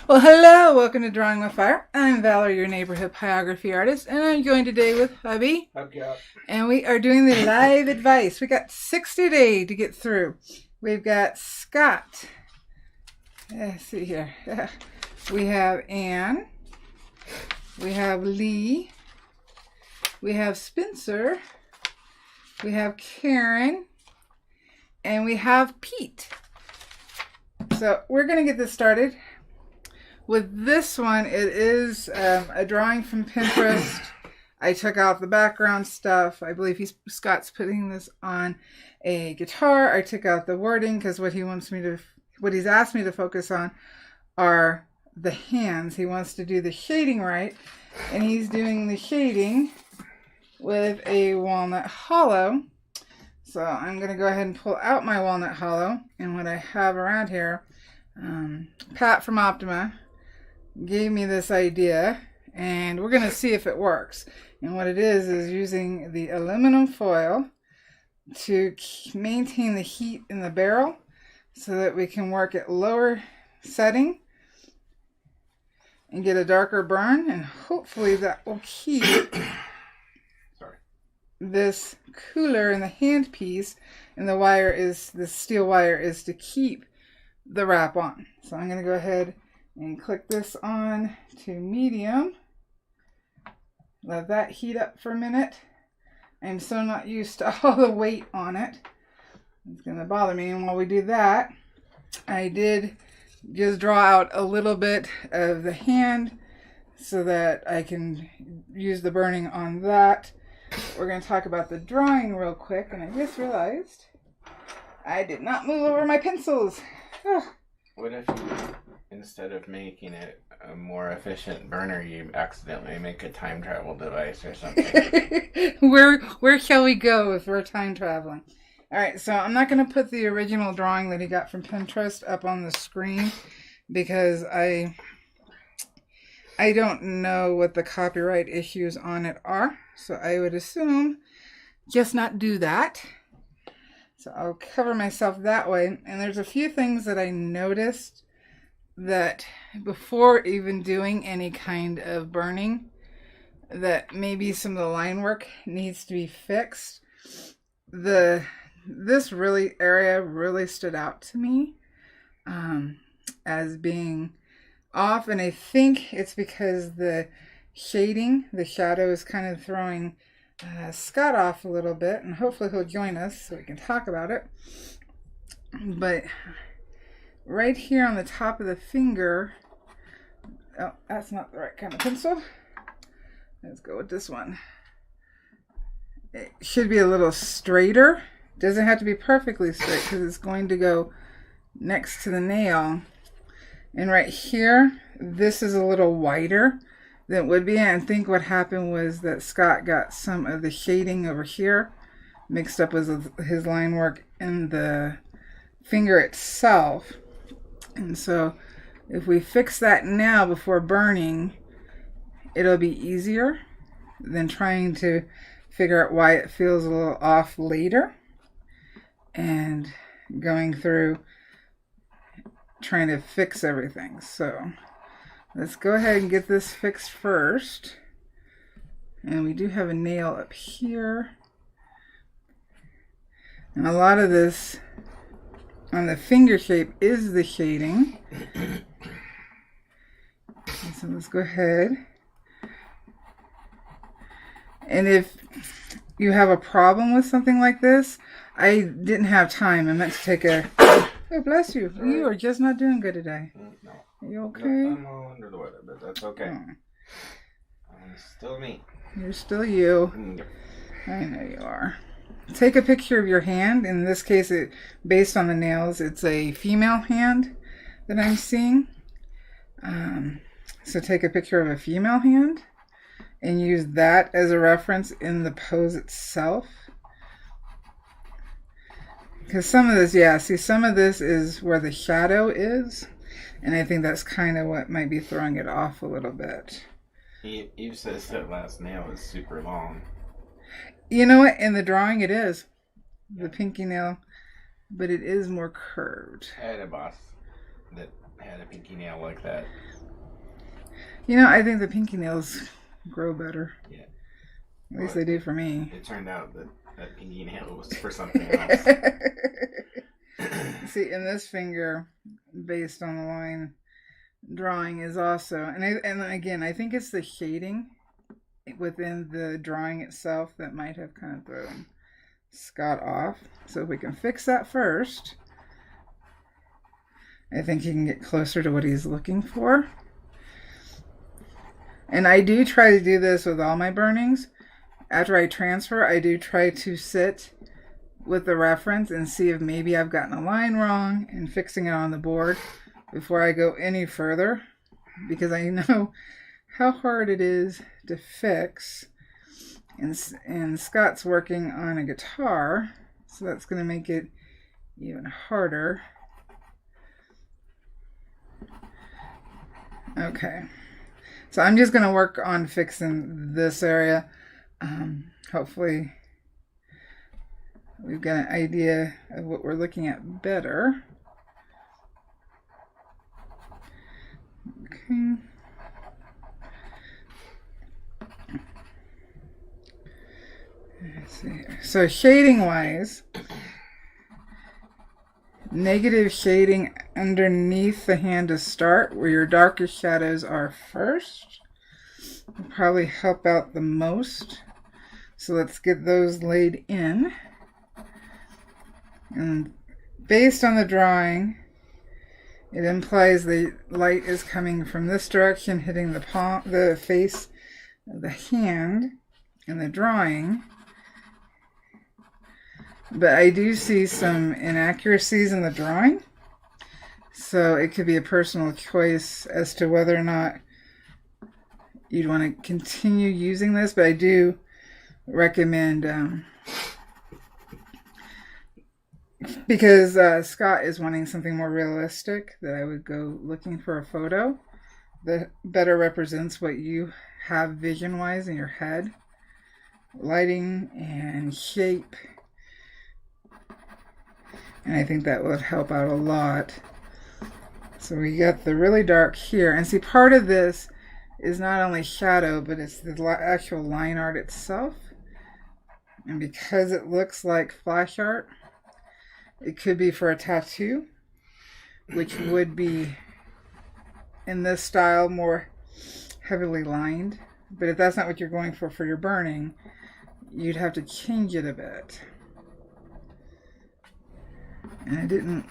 Well, hello, welcome to Drawing with Fire. I'm Valarie, your neighborhood pyrography artist, and I'm joined today with hubby. And we are doing the live advice. We got 60 today to get through. We've got Scott. Let's see here. We have Anne. We have Lee. We have Spencer. We have Karen. And we have Pete. So we're going to get this started. With this one, it is a drawing from Pinterest. I took out the background stuff. I believe Scott's putting this on a guitar. I took out the wording because what he's asked me to focus on are the hands. He wants to do the shading right, and he's doing the shading with a walnut hollow. So I'm going to go ahead and pull out my walnut hollow, and what I have around here, Pat from Optima gave me this idea, and we're going to see if it works. And what it is using the aluminum foil to maintain the heat in the barrel so that we can work at lower setting and get a darker burn, and hopefully that will keep this cooler in the hand piece, and the steel wire is to keep the wrap on. So I'm going to go ahead and click this on to medium. Let that heat up for a minute. I'm so not used to all the weight on it. It's going to bother me. And while we do that, I did just draw out a little bit of the hand so that I can use the burning on that. We're going to talk about the drawing real quick. And I just realized I did not move over my pencils. What if you, instead of making it a more efficient burner, you accidentally make a time travel device or something? Where shall we go if we're time traveling? All right, so I'm not going to put the original drawing that he got from Pinterest up on the screen because I don't know what the copyright issues on it are. So I would assume just not do that. So I'll cover myself that way. And there's a few things that I noticed that before even doing any kind of burning, that maybe some of the line work needs to be fixed. This area really stood out to me as being off, and I think it's because the shading, the shadow is kind of throwing Scott off a little bit, and hopefully he'll join us so we can talk about it. But right here on the top of the finger, oh, that's not the right kind of pencil. Let's go with this one. It should be a little straighter. Doesn't have to be perfectly straight because it's going to go next to the nail. And right here, this is a little wider than it would be. And I think what happened was that Scott got some of the shading over here mixed up with his line work in the finger itself. And so if we fix that now before burning, it'll be easier than trying to figure out why it feels a little off later and going through trying to fix everything. So let's go ahead and get this fixed first. And we do have a nail up here. And a lot of this on the finger shape is the shading. So let's go ahead. And if you have a problem with something like this, I didn't have time. I meant to take a... Oh, bless you. Sorry. You are just not doing good today. No. Are you okay? No, I'm all under the weather, but that's okay. I'm still me. You're still you. I know you are. Take a picture of your hand. In this case, based on the nails, it's a female hand that I'm seeing. So take a picture of a female hand and use that as a reference in the pose itself. Because some of this, some of this is where the shadow is. And I think that's kind of what might be throwing it off a little bit. Eve says that last nail is super long. You know what? In the drawing it is. The pinky nail. But it is more curved. I had a boss that had a pinky nail like that. You know, I think the pinky nails grow better. Yeah. At least they do for me. It turned out that pinky nail was for something else. See, in this finger, based on the line drawing, is also, and again, I think it's the shading within the drawing itself that might have kind of thrown Scott off. So if we can fix that first, I think he can get closer to what he's looking for. And I do try to do this with all my burnings. After I transfer, I do try to sit with the reference and see if maybe I've gotten a line wrong and fixing it on the board before I go any further, because I know how hard it is to fix. And Scott's working on a guitar, so that's going to make it even harder. Okay. So I'm just going to work on fixing this area. Hopefully we've got an idea of what we're looking at better. Okay. Let's see here. So shading wise, negative shading underneath the hand to start, where your darkest shadows are first, will probably help out the most. So let's get those laid in. And based on the drawing, it implies the light is coming from this direction, hitting the palm, the face of the hand in the drawing. But I do see some inaccuracies in the drawing. So it could be a personal choice as to whether or not you'd want to continue using this. But I do recommend, because Scott is wanting something more realistic, that I would go looking for a photo that better represents what you have vision-wise in your head. Lighting and shape. And I think that would help out a lot. So we got the really dark here. And see, part of this is not only shadow, but it's the actual line art itself. And because it looks like flash art, it could be for a tattoo, which would be in this style more heavily lined. But if that's not what you're going for your burning, you'd have to change it a bit. And I didn't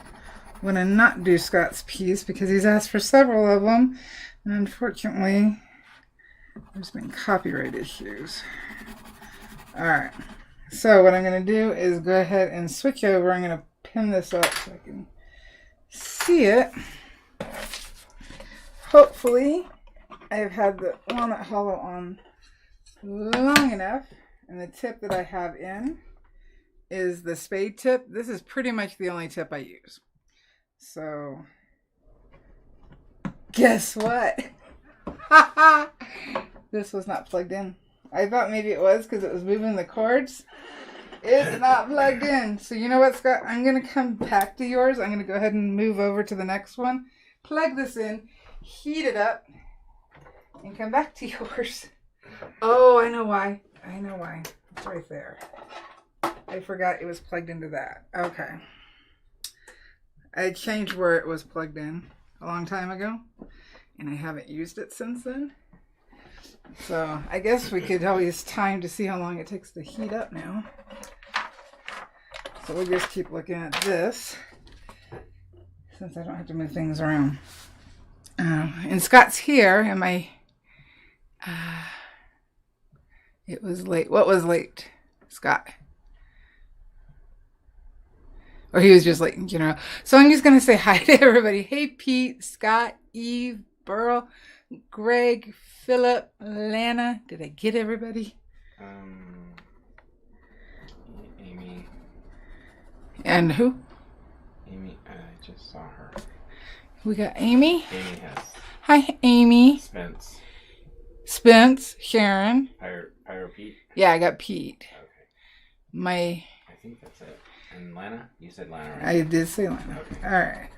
want to not do Scott's piece because he's asked for several of them. And unfortunately, there's been copyright issues. Alright, so what I'm going to do is go ahead and switch over. I'm going to pin this up so I can see it. Hopefully, I've had the walnut hollow on long enough, and the tip that I have in is the spade tip. This is pretty much the only tip I use. So, guess what? This was not plugged in. I thought maybe it was because it was moving the cords. It's not plugged in. So you know what, Scott? I'm going to come back to yours. I'm going to go ahead and move over to the next one. Plug this in, heat it up, and come back to yours. Oh, I know why. I know why. It's right there. I forgot it was plugged into that. Okay. I changed where it was plugged in a long time ago, and I haven't used it since then. So I guess we could always time to see how long it takes to heat up now. So we'll just keep looking at this since I don't have to move things around. And Scott's here, and it was late. What was late, Scott? Or he was just late in general. So I'm just going to say hi to everybody. Hey, Pete, Scott, Eve, Burl, Greg, Philip, Lana. Did I get everybody? Amy. And who? Amy, I just saw her. We got Amy. Amy has. Hi, Amy. Spence. Sharon. Pyro Pete. Yeah, I got Pete. Okay. I think that's it. And Lana? You said Lana, right? I did say Lana. Okay. All right.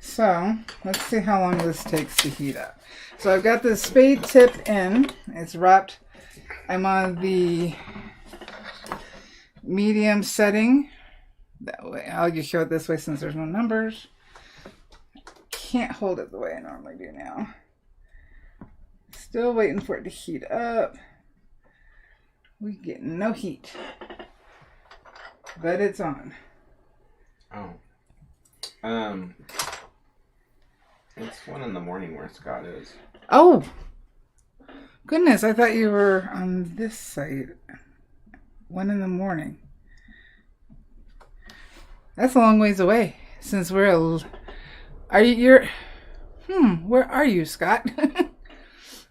So let's see how long this takes to heat up. So I've got the spade tip in. It's wrapped. I'm on the medium setting. That way, I'll just show it this way since there's no numbers. Can't hold it the way I normally do now. Still waiting for it to heat up. We get no heat, but it's on. Oh. It's 1 in the morning where Scott is. Oh, goodness! I thought you were on this side. 1 in the morning. That's a long ways away. Since we're, where are you, Scott?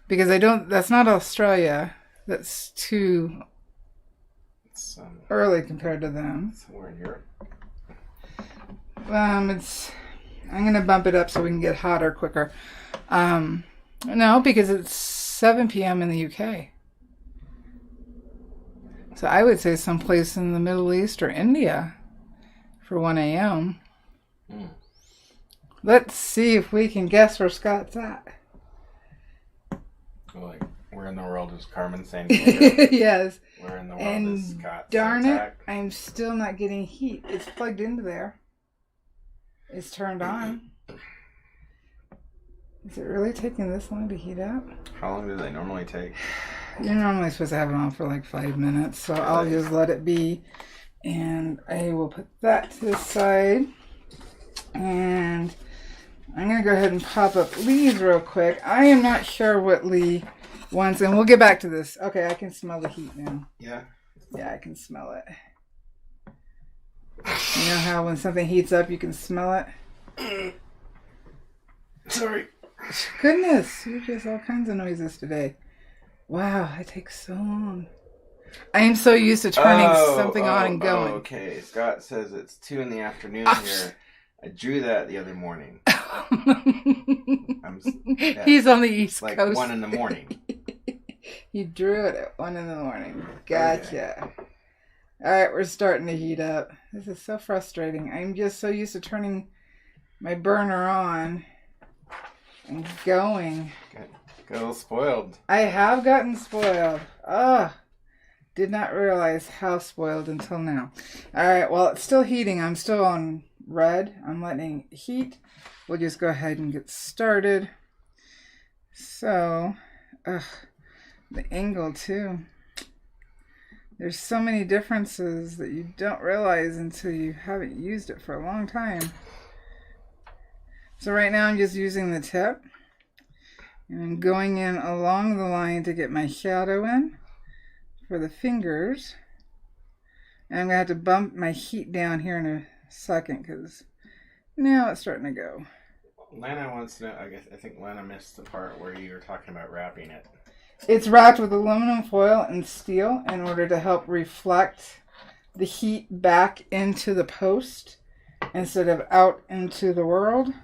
Because I don't. That's not Australia. That's too early compared to them. Somewhere in Europe. I'm gonna bump it up so we can get hotter quicker. No, because it's 7 p.m. in the UK. So I would say someplace in the Middle East or India for 1 a.m. Let's see if we can guess where Scott's at. Like, where in the world is Carmen San Yes. Where in the world is Scott? Darn it, I'm still not getting heat. It's plugged into there. It's turned on. Is it really taking this long to heat up? How long do they normally take? You're normally supposed to have it on for like 5 minutes, so I'll just let it be. And I will put that to the side. And I'm going to go ahead and pop up Lee's real quick. I am not sure what Lee wants, and we'll get back to this. Okay, I can smell the heat now. Yeah? Yeah, I can smell it. You know how when something heats up, you can smell it? Sorry. Goodness, you just all kinds of noises today. Wow, it takes so long. I am so used to turning something on and going. Okay, Scott says it's 2 in the afternoon here. I drew that the other morning. He's on the East like Coast. 1 in the morning. He drew it at 1 in the morning. Gotcha. Okay. All right, we're starting to heat up. This is so frustrating. I'm just so used to turning my burner on and going. Got a little spoiled. I have gotten spoiled. Did not realize how spoiled until now. All right, well, it's still heating. I'm still on red. I'm letting it heat. We'll just go ahead and get started. So, the angle too. There's so many differences that you don't realize until you haven't used it for a long time. So right now I'm just using the tip. And I'm going in along the line to get my shadow in for the fingers. And I'm going to have to bump my heat down here in a second because now it's starting to go. Lana wants to know, I think Lana missed the part where you were talking about wrapping it. It's wrapped with aluminum foil and steel in order to help reflect the heat back into the post instead of out into the world.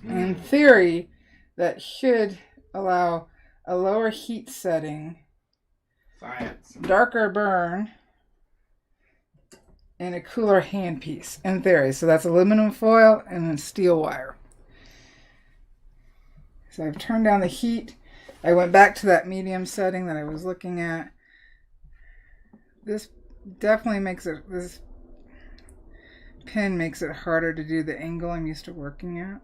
In theory, that should allow a lower heat setting, science, darker burn, and a cooler handpiece, in theory. So that's aluminum foil and then steel wire. So I've turned down the heat. I went back to that medium setting that I was looking at. This definitely makes it, this pin makes it harder to do the angle I'm used to working at.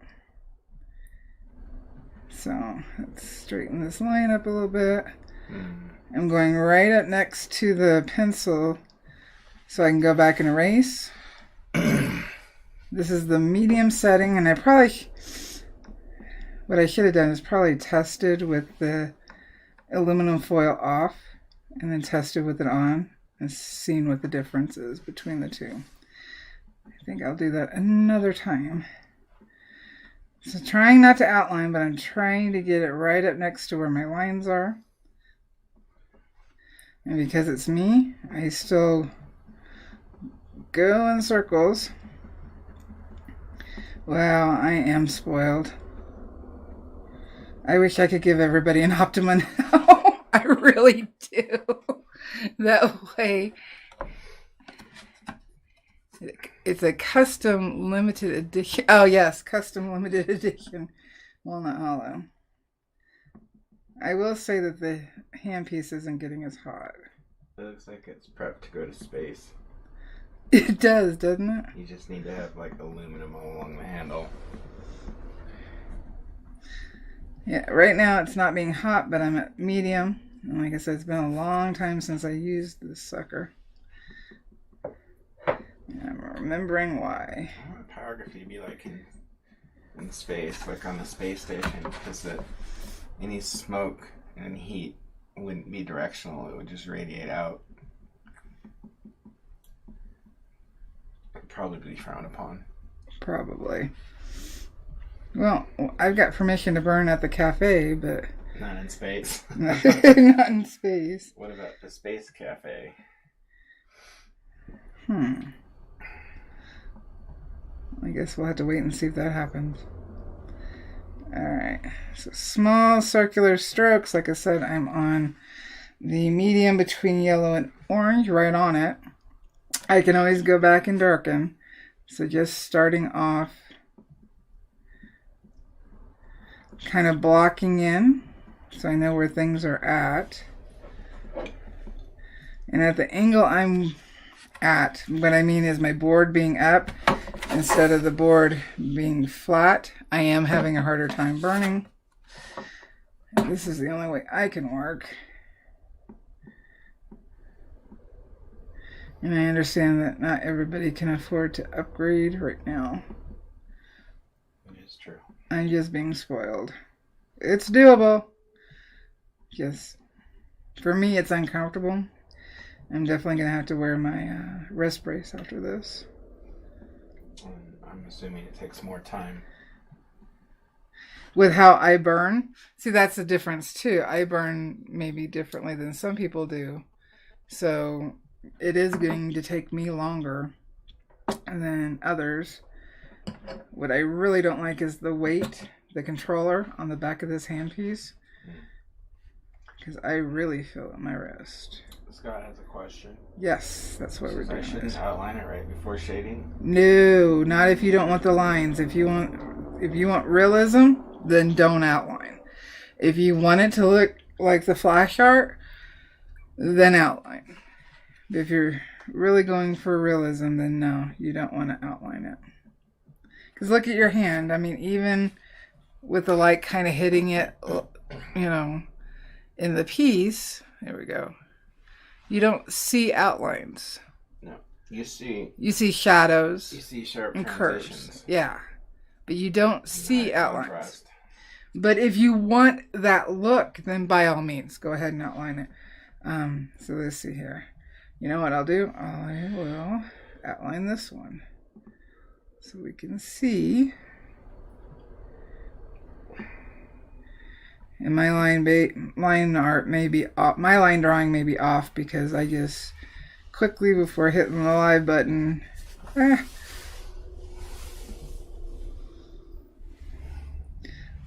So let's straighten this line up a little bit. I'm going right up next to the pencil so I can go back and erase. This is the medium setting, and what I should have done is probably tested with the aluminum foil off and then tested with it on and seen what the difference is between the two. I think I'll do that another time. So trying not to outline, but I'm trying to get it right up next to where my lines are. And because it's me, I still go in circles. Wow, I am spoiled. I wish I could give everybody an Optima now. I really do. That way It's a custom limited edition. Oh, yes, custom limited edition walnut hollow. I will say that the handpiece isn't getting as hot. It looks like it's prepped to go to space. It does, doesn't it? You just need to have like aluminum all along the handle. Yeah, right now it's not being hot, but I'm at medium. And like I said, it's been a long time since I used this sucker. And I'm remembering why. I want pyrography to be like in space, like on the space station, because any smoke and heat wouldn't be directional, it would just radiate out. It'd probably be frowned upon. Probably. Well, I've got permission to burn at the cafe, but... Not in space. Not in space. What about the space cafe? I guess we'll have to wait and see if that happens. Alright, so small circular strokes. Like I said, I'm on the medium between yellow and orange, right on it. I can always go back and darken. So just starting off, kind of blocking in, so I know where things are at. And at the angle I'm at, what I mean is my board being up instead of the board being flat, I am having a harder time burning. And this is the only way I can work. And I understand that not everybody can afford to upgrade right now. It is true. I'm just being spoiled. It's doable. Just, for me, it's uncomfortable. I'm definitely going to have to wear my wrist brace after this. I'm assuming it takes more time. With how I burn? See, that's the difference, too. I burn maybe differently than some people do. So, it is going to take me longer than others. What I really don't like is the weight, the controller on the back of this handpiece. Because I really feel it in my wrist. Scott has a question. Yes, that's what we're doing. I shouldn't outline it right before shading? No, not if you don't want the lines. If you want realism, then don't outline. If you want it to look like the flash art, then outline. If you're really going for realism, then no, you don't want to outline it. Because look at your hand. I mean, even with the light kind of hitting it, you know, in the piece, there we go. You don't see outlines. No, you see shadows. You see sharp and transitions. Curves. Yeah, but you don't see outlines. Contrast. But if you want that look, then by all means, go ahead and outline it. So let's see here. You know what I'll do? I will outline this one so we can see. And my line art may be off. My line drawing may be off because I just quickly before hitting the live button.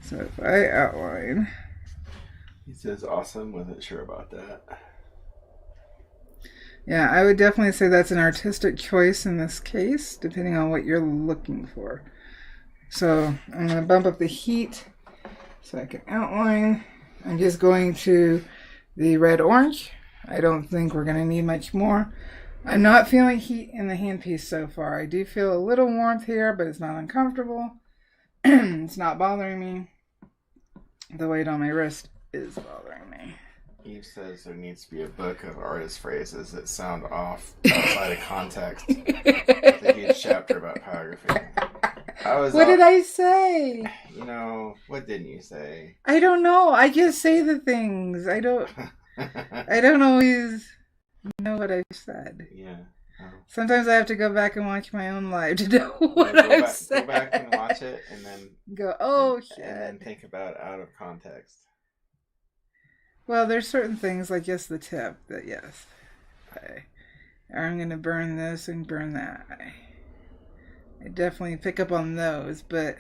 So if I outline. He says awesome. Wasn't sure about that. Yeah, I would definitely say that's an artistic choice in this case, depending on what you're looking for. So I'm going to bump up the heat so I can outline. I'm just going to the red-orange. I don't think we're going to need much more. I'm not feeling heat in the handpiece so far. I do feel a little warmth here, but it's not uncomfortable. It's not bothering me. The weight on my wrist is bothering me. Eve says there needs to be a book of artist phrases that sound off outside of context. It's a huge chapter about pyrography. What did I say? You know, what didn't you say? I don't know. I just say the things. I don't always know what I've said. Yeah. Oh. Sometimes I have to go back and watch my own live to know what I've said. Go back and watch it and then shit. And then think about out of context. Well, there's certain things like just the tip that yes. I'm going to burn this and burn that. I definitely pick up on those, but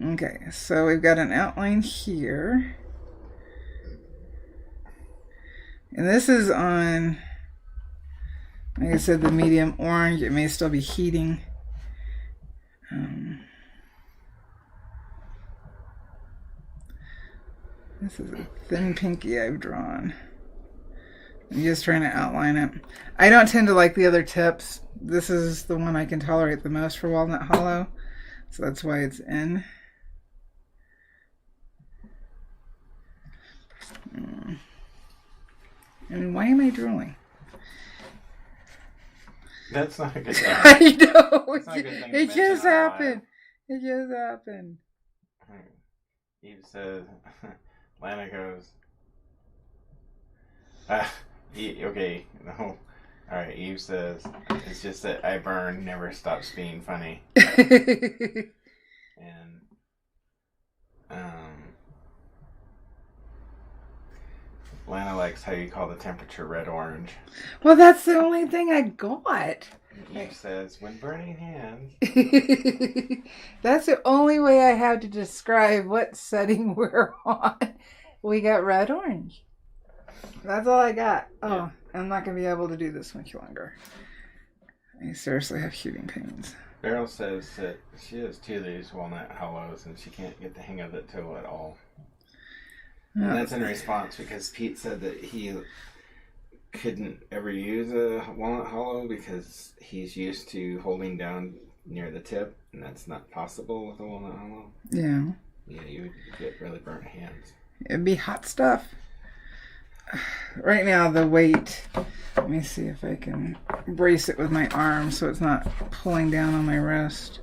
okay, so we've got an outline here. And this is on Like I said, the medium orange, it may still be heating. This is a thin pinky I've drawn. I'm just trying to outline it. I don't tend to like the other tips. This is the one I can tolerate the most for Walnut Hollow. So that's why it's in. And why am I drooling? That's not a good thing. I know. It just happened. It just happened. Eve says, Lana goes, okay, no. Alright, Eve says, it's just that I burn never stops being funny. And, Lana likes how you call the temperature red-orange. Well, that's the only thing I got. Eve says, when burning hands. That's the only way I have to describe what setting we're on. We got red-orange. That's all I got. Oh, I'm not going to be able to do this much longer. I seriously have shooting pains. Beryl says that she has 2 of these walnut hollows and she can't get the hang of the tool at all. And that's in response because Pete said that he couldn't ever use a walnut hollow because he's used to holding down near the tip, and that's not possible with a walnut hollow. Yeah. Yeah, you would get really burnt hands. It'd be hot stuff. Right now, the weight, let me see if I can brace it with my arm so it's not pulling down on my wrist.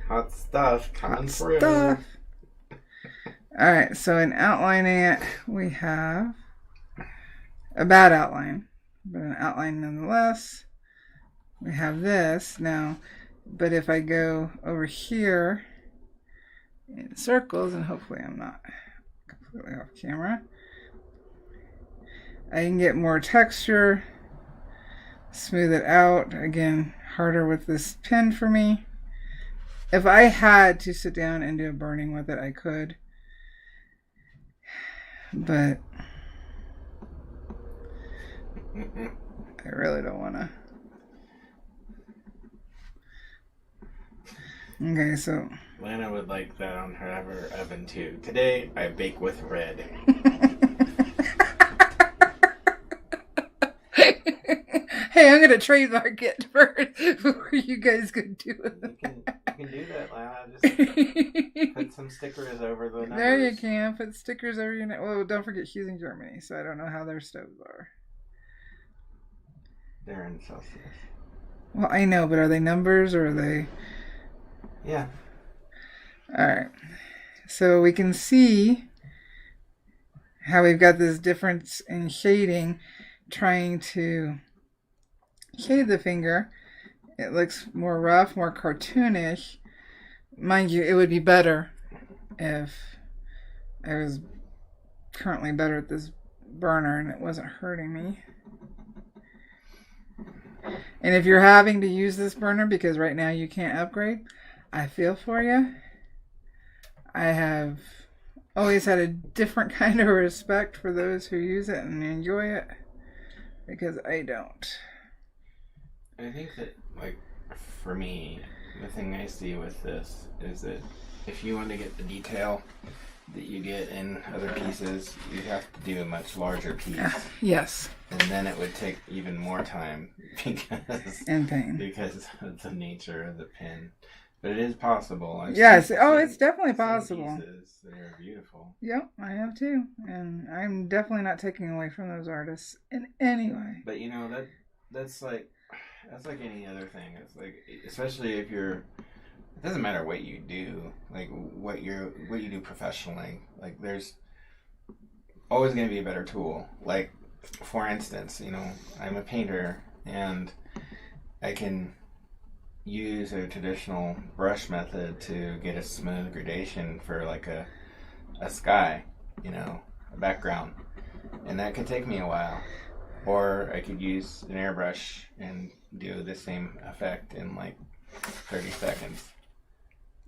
Hot stuff coming through. Stuff. All right, so in outlining it, we have a bad outline, but an outline nonetheless. We have this now, but if I go over here in circles, and hopefully I'm not completely off camera, I can get more texture, smooth it out. Again, harder with this pen for me. If I had to sit down and do a burning with it, I could. But I really don't want to. Okay, so Lana would like that on her oven too. Today, I bake with red. Hey, I'm going to trademark it first before you guys can do it. You can do that, Lana. Just put some stickers over the numbers. There you can. Put stickers over your... Well, don't forget she's in Germany, so I don't know how their stoves are. They're in Celsius. Well, I know, but are they numbers or are they... Yeah. Alright. So we can see how we've got this difference in shading, trying to shade the finger. It looks more rough, more cartoonish. Mind you, it would be better if I was currently better at this burner and it wasn't hurting me. And if you're having to use this burner because right now you can't upgrade, I feel for you. I have always had a different kind of respect for those who use it and enjoy it because I don't. I think that, like, for me, the thing I see with this is that if you want to get the detail that you get in other pieces, you'd have to do a much larger piece. Yes. And then it would take even more time because and pain because of the nature of the pen. But it is possible. Yes. It's definitely possible. Pieces that are beautiful. Yep, I have too, and I'm definitely not taking away from those artists in any way. But you know that's like any other thing. It's like, especially if you're, it doesn't matter what you do, like what you do professionally. Like there's always going to be a better tool. Like for instance, you know, I'm a painter and I can use a traditional brush method to get a smooth gradation for like a sky, you know, a background, and that could take me a while. Or I could use an airbrush and do the same effect in like 30 seconds.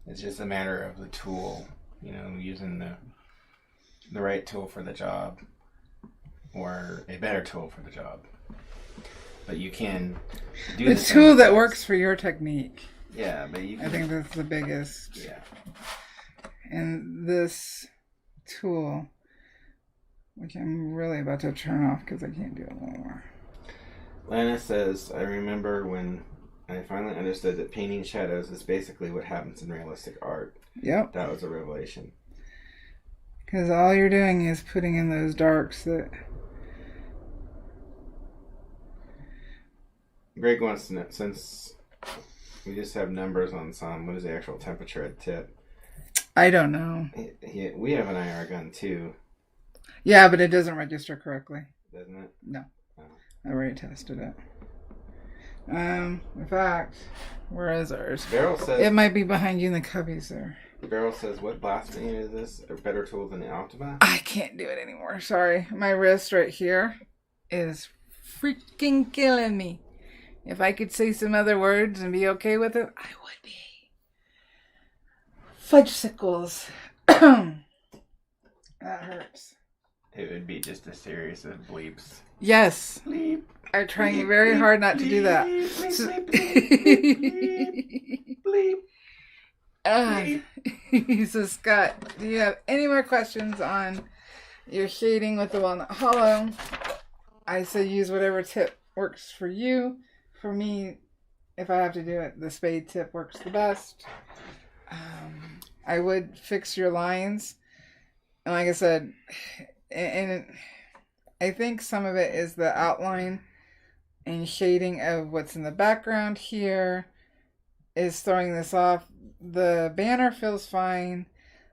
It's just a matter of the tool, you know, using the right tool for the job or a better tool for the job. But you can The tool that works for your technique. Yeah, but you can... I think that's the biggest. Yeah. And this tool, which I'm really about to turn off because I can't do it anymore. Lana says, I remember when I finally understood that painting shadows is basically what happens in realistic art. Yep. That was a revelation. Because all you're doing is putting in those darks that... Greg wants to know, since we just have numbers on some, what is the actual temperature at tip? I don't know. We have an IR gun too. Yeah, but it doesn't register correctly. Doesn't it? No. Oh. I already tested it. In fact, where is ours? Beryl says... It might be behind you in the cubbies there. Beryl says, what blasphemy is this? A better tool than the Optima? I can't do it anymore. Sorry. My wrist right here is freaking killing me. If I could say some other words and be okay with it, I would be. Fudgesicles. That hurts. It would be just a series of bleeps. Yes. Bleep. I'm trying very hard not to do that. Bleep, bleep, bleep, bleep, bleep. So Scott, do you have any more questions on your shading with the walnut hollow? I say use whatever tip works for you. For me, if I have to do it, the spade tip works the best. I would fix your lines. And like I said, and I think some of it is the outline and shading of what's in the background here is throwing this off. The banner feels fine.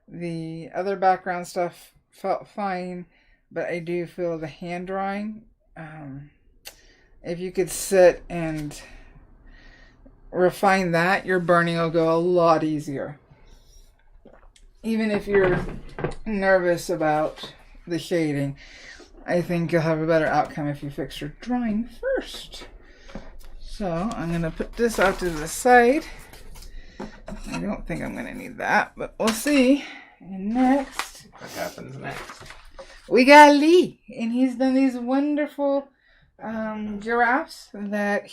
The other background stuff felt fine, but I do feel the hand drawing. If you could sit and refine that, your burning will go a lot easier. Even if you're nervous about the shading, I think you'll have a better outcome if you fix your drawing first. So I'm going to put this out to the side. I don't think I'm going to need that, but we'll see. And next, what happens next? We got Lee, and he's done these wonderful giraffes that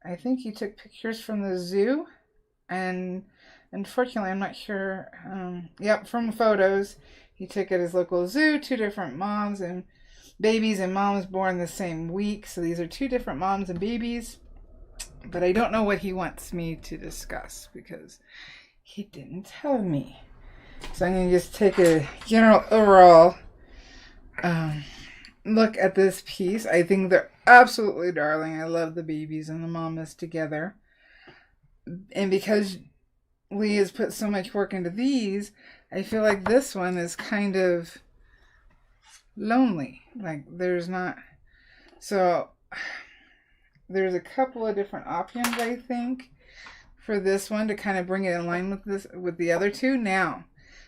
I think he took pictures from the zoo, and unfortunately I'm not sure, from photos. He took at his local zoo, 2 different moms and babies, and moms born the same week, so these are 2 different moms and babies, but I don't know what he wants me to discuss because he didn't tell me. So I'm going to just take a general overall look at this piece. I think they're absolutely darling. I love the babies and the mamas together. And because Lee has put so much work into these, I feel like this one is kind of lonely. Like there's a couple of different options, I think, for this one to kind of bring it in line with the other 2. Now,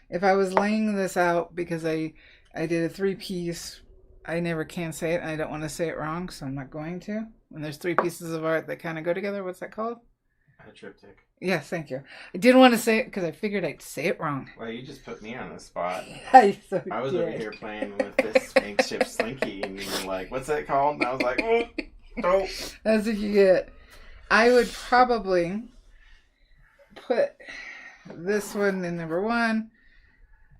if I was laying this out because I did a 3-piece, I never can say it, and I don't want to say it wrong, so I'm not going to. When there's 3 pieces of art that kind of go together, what's that called? A triptych. Yes, thank you. I didn't want to say it because I figured I'd say it wrong. Well, you just put me on the spot. I was over here playing with this makeshift slinky, and you were like, what's that called? And I was like, oh. That's what you get. I would probably put this one in number 1,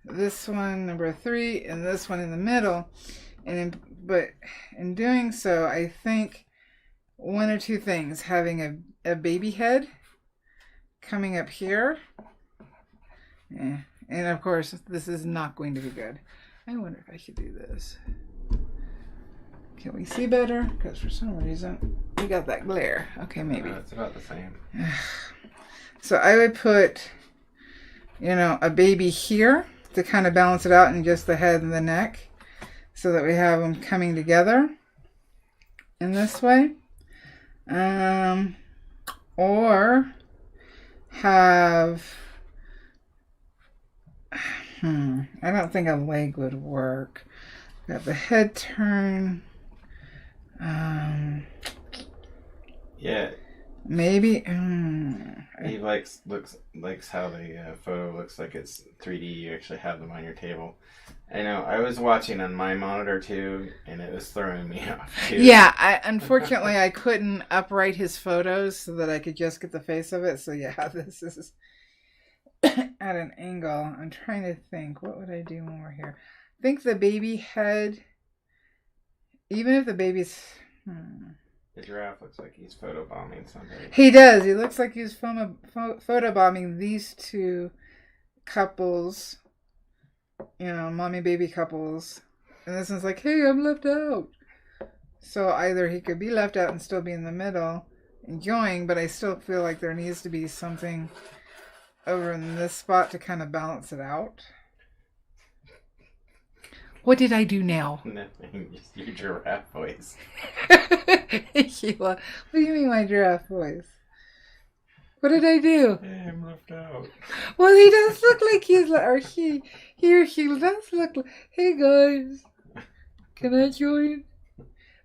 this one number 3, and this one in the middle. But in doing so, I think 1 or 2 things. Having a baby head coming up here. Yeah. And of course, this is not going to be good. I wonder if I should do this. Can we see better? Because for some reason, we got that glare. Okay, maybe. It's about the same. So I would put, a baby here to kind of balance it out, and just the head and the neck, so that we have them coming together in this way. Or have, I don't think a leg would work. Got the head turn. Yeah. Maybe, He likes how the photo looks like it's 3D. You actually have them on your table. I know. I was watching on my monitor too, and it was throwing me off too. Yeah, unfortunately I couldn't upright his photos so that I could just get the face of it. So yeah, this is at an angle. I'm trying to think. What would I do when we're here? I think the baby head, even if the baby's... The giraffe looks like he's photobombing somebody. He does. He looks like he's photobombing these two couples. Mommy baby couples. And this one's like, hey, I'm left out. So either he could be left out and still be in the middle enjoying, but I still feel like there needs to be something over in this spot to kind of balance it out. What did I do now? Nothing, just your giraffe voice. Sheila, what do you mean my giraffe voice? What did I do? Hey, I'm left out. Well, he does look like he's like, or he or she does look like, hey guys, can I join?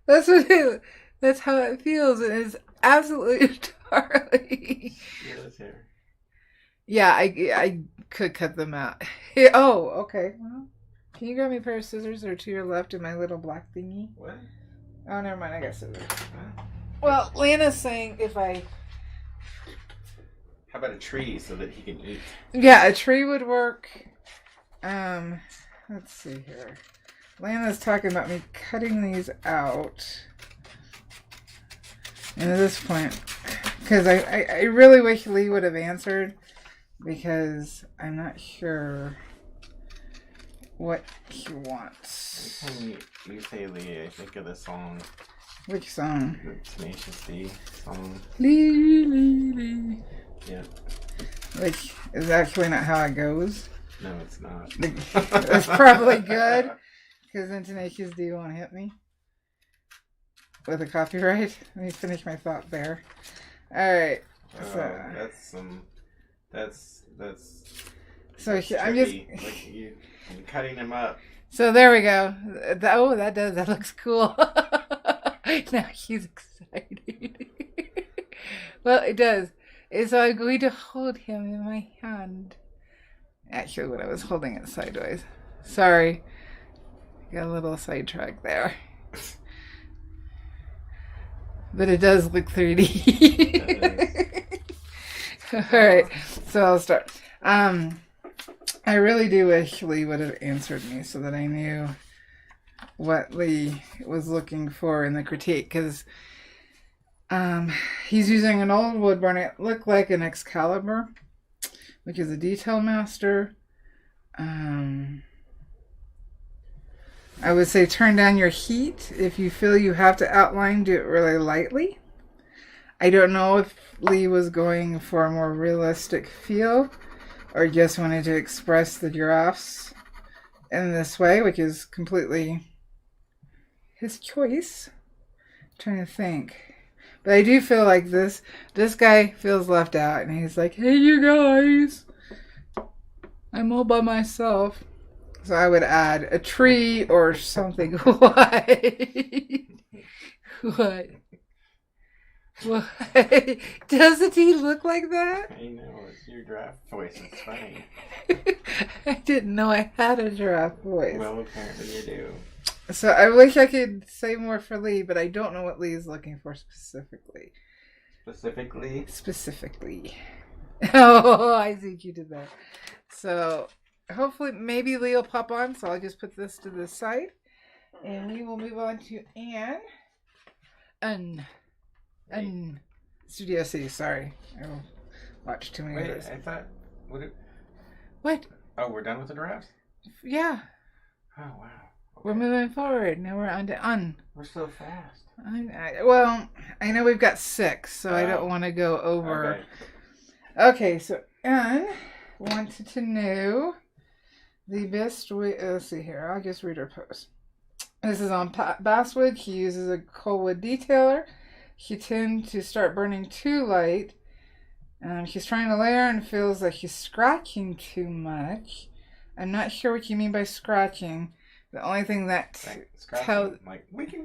That's how it feels. And it's absolutely Charlie. Yeah, I could cut them out. Oh, okay. Well, can you grab me a pair of scissors? They're to your left in my little black thingy. What? Oh, never mind. I got scissors. Well, Lana's saying if I... How about a tree so that he can eat? Yeah, a tree would work. Let's see here. Lana's talking about me cutting these out. And at this point, because I really wish Lee would have answered, because I'm not sure what he wants. Every time you say Lee, I think of the song. Which song? The Tenacious D song. Lee, Lee, Lee. Yeah. Like, is actually not how it goes. No, it's not. It's probably good, because then Tenacious D won't hit me with a copyright. Let me finish my thought there. All right. So I'm just I'm cutting him up. So there we go. That looks cool. Now she's excited. Well, it does. So I'm going to hold him in my hand. Actually, when I was holding it sideways. Sorry. Got a little sidetrack there. But it does look 3D. All right. So I'll start. I really do wish Lee would have answered me so that I knew what Lee was looking for in the critique, because he's using an old wood burner. It looked like an Excalibur, which is a detail master. I would say turn down your heat. If you feel you have to outline, do it really lightly. I don't know if Lee was going for a more realistic feel or just wanted to express the giraffes in this way, which is completely his choice. I'm trying to think. But I do feel like this guy feels left out, and he's like, hey, you guys, I'm all by myself. So I would add a tree or something. What? What? What? Doesn't he look like that? I know, it's your giraffe voice. It's funny. I didn't know I had a giraffe voice. Well, apparently you do. So I wish I could say more for Lee, but I don't know what Lee is looking for specifically. Specifically. Oh, I think you did that. So hopefully, maybe Lee will pop on, so I'll just put this to the side. And we will move on to Anne. Studio C, sorry. I watched too many of those. I thought... What? Oh, we're done with the giraffes? Yeah. Oh, wow. Okay. We're moving forward. Now we're on to We're so fast. Well, I know we've got 6, so I don't want to go over. Okay, so Anne wanted to know the best way... Let's see here. I'll just read her post. This is on basswood. She uses a coalwood detailer. She tends to start burning too light. She's trying to layer and feels like she's scratching too much. I'm not sure what you mean by scratching. The only thing that tells... Like, wiki.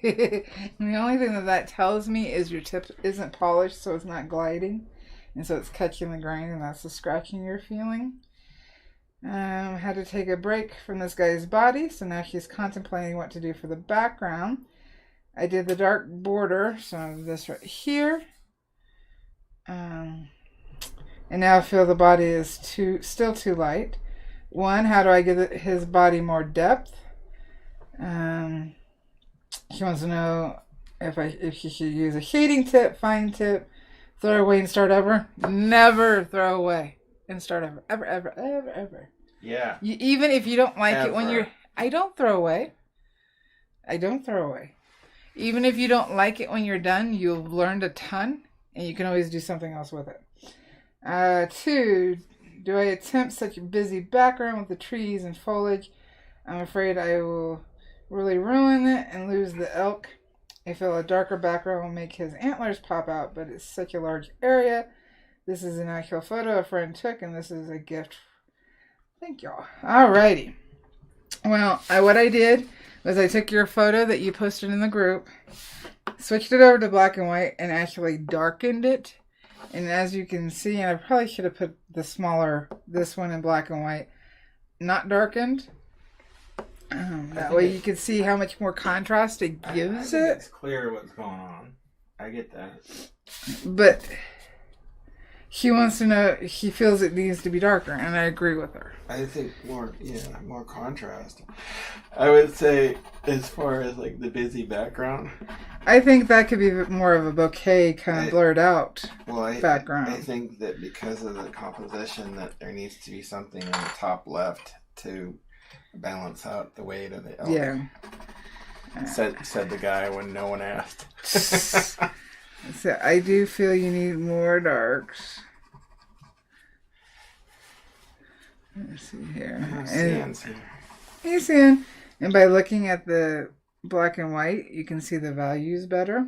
The only thing that tells me is your tip isn't polished, so it's not gliding. And so it's catching the grain, and that's the scratching you're feeling. Had to take a break from this guy's body, so now she's contemplating what to do for the background. I did the dark border, so this right here. And now I feel the body is still too light. One, how do I give his body more depth? She wants to know if she should use a shading tip, fine tip, throw away and start over. Never throw away and start over. Ever, ever, ever, ever. Yeah. Even if you don't like it when you're... I don't throw away. Even if you don't like it when you're done, you've learned a ton, and you can always do something else with it. 2, do I attempt such a busy background with the trees and foliage? I'm afraid I will really ruin it and lose the elk. I feel a darker background will make his antlers pop out, but it's such a large area. This is an actual photo a friend took, and this is a gift. Thank y'all. Alrighty. Well, what I did was I took your photo that you posted in the group, switched it over to black and white, and actually darkened it. And as you can see, and I probably should have put this one in black and white, not darkened. That way you can see how much more contrast it gives it. It's clear what's going on. I get that. But she wants to know, she feels it needs to be darker, and I agree with her. I think more contrast. I would say, as far as like the busy background, I think that could be more of a bouquet kind of blurred out background. I think that because of the composition, that there needs to be something in the top left to balance out the weight of the elk. Yeah. Said the guy when no one asked. So I do feel you need more darks. Let's see here. You see, and by looking at the black and white, you can see the values better.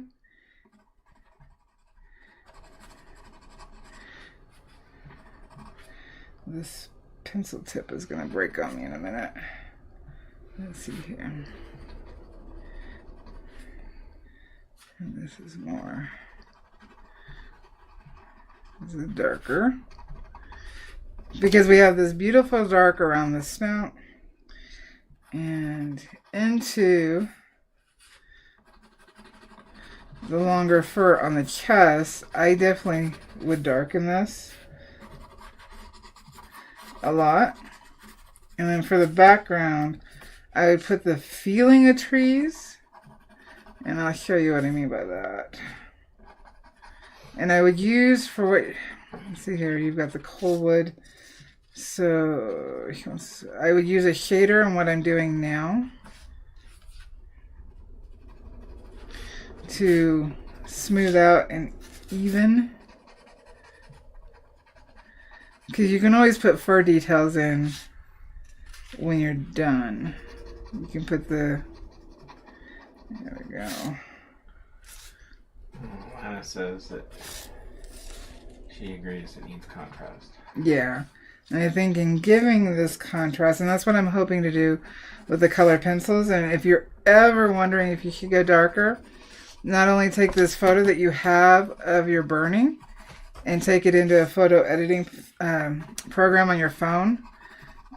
This pencil tip is going to break on me in a minute. Let's see here. And this is more. This is darker. Because we have this beautiful dark around the snout and into the longer fur on the chest. I definitely would darken this a lot. And then for the background, I would put the feeling of trees, and I'll show you what I mean by that. And I would use for what, let's see here, you've got the Coldwood. So I would use a shader on what I'm doing now to smooth out and even. Because you can always put fur details in when you're done. You can put the, there we go. Hannah says that she agrees it needs contrast. Yeah. And I think in giving this contrast, and that's what I'm hoping to do with the color pencils, and if you're ever wondering if you should go darker, not only take this photo that you have of your burning and take it into a photo editing program on your phone.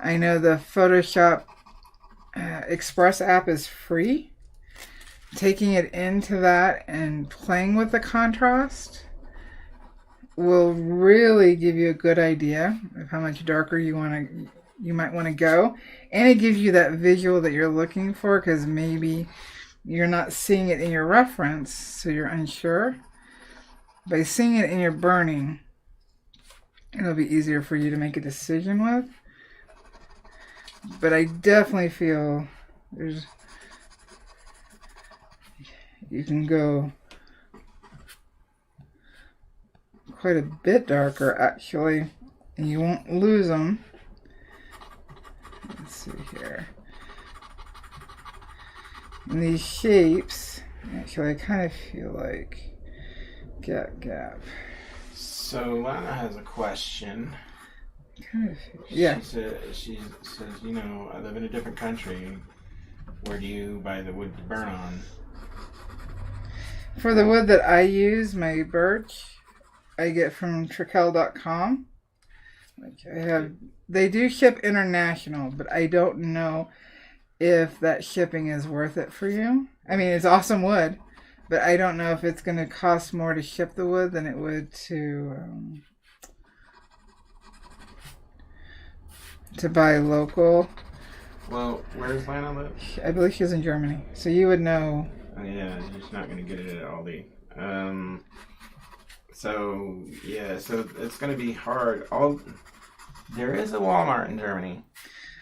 I know the Photoshop Express app is free. Taking it into that and playing with the contrast will really give you a good idea of how much darker you might want to go, and it gives you that visual that you're looking for, because maybe you're not seeing it in your reference, so you're unsure. By seeing it in your burning, it'll be easier for you to make a decision with. But I definitely feel you can go quite a bit darker, actually, and you won't lose them. Let's see here. And these shapes, actually, I kind of feel like gap. So Lana has a question. Kind of, yeah. She says, you know, I live in a different country. Where do you buy the wood to burn on? For the wood that I use, my birch, I get from Trekell.com. They do ship international, but I don't know if that shipping is worth it for you. I mean, it's awesome wood, but I don't know if it's going to cost more to ship the wood than it would to buy local. Well, where does Lana live? I believe she's in Germany, so you would know. Oh, yeah, you're just not going to get it at Aldi. So it's going to be hard. There is a Walmart in Germany.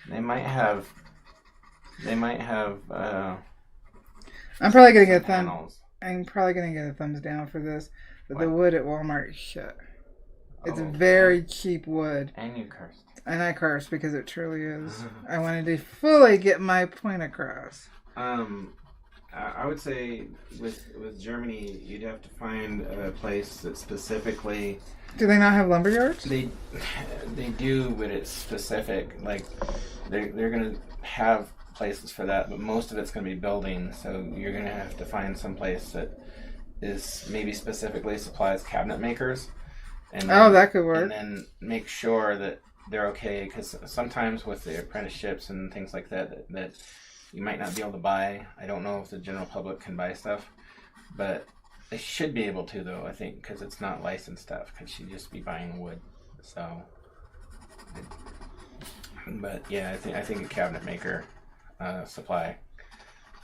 They might have. I'm probably going to get panels. I'm probably going to get a thumbs down for this. But the wood at Walmart is shit. It's very cheap wood. And you cursed. And I cursed because it truly is. I wanted to fully get my point across. I would say with Germany, you'd have to find a place that specifically. Do they not have lumber yards? They do, but it's specific. Like they're gonna have places for that, but most of it's gonna be building. So you're gonna have to find some place that is maybe specifically supplies cabinet makers. And then, that could work. And then make sure that they're okay, because sometimes with the apprenticeships and things like that you might not be able to buy. I don't know if the general public can buy stuff, but they should be able to, though, I think, because it's not licensed stuff, because you'd just be buying wood. So, but yeah, I think a cabinet maker supply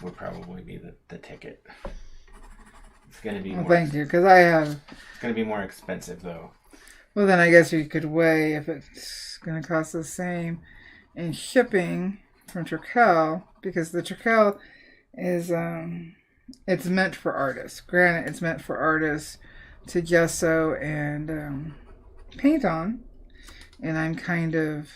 would probably be the ticket. It's going to be more. Thank you, because I have. It's going to be more expensive, though. Well, then I guess you could weigh if it's going to cost the same in shipping from Trekell, because the Trekell is it's meant for artists. Granted, it's meant for artists to gesso and paint on, and I'm kind of.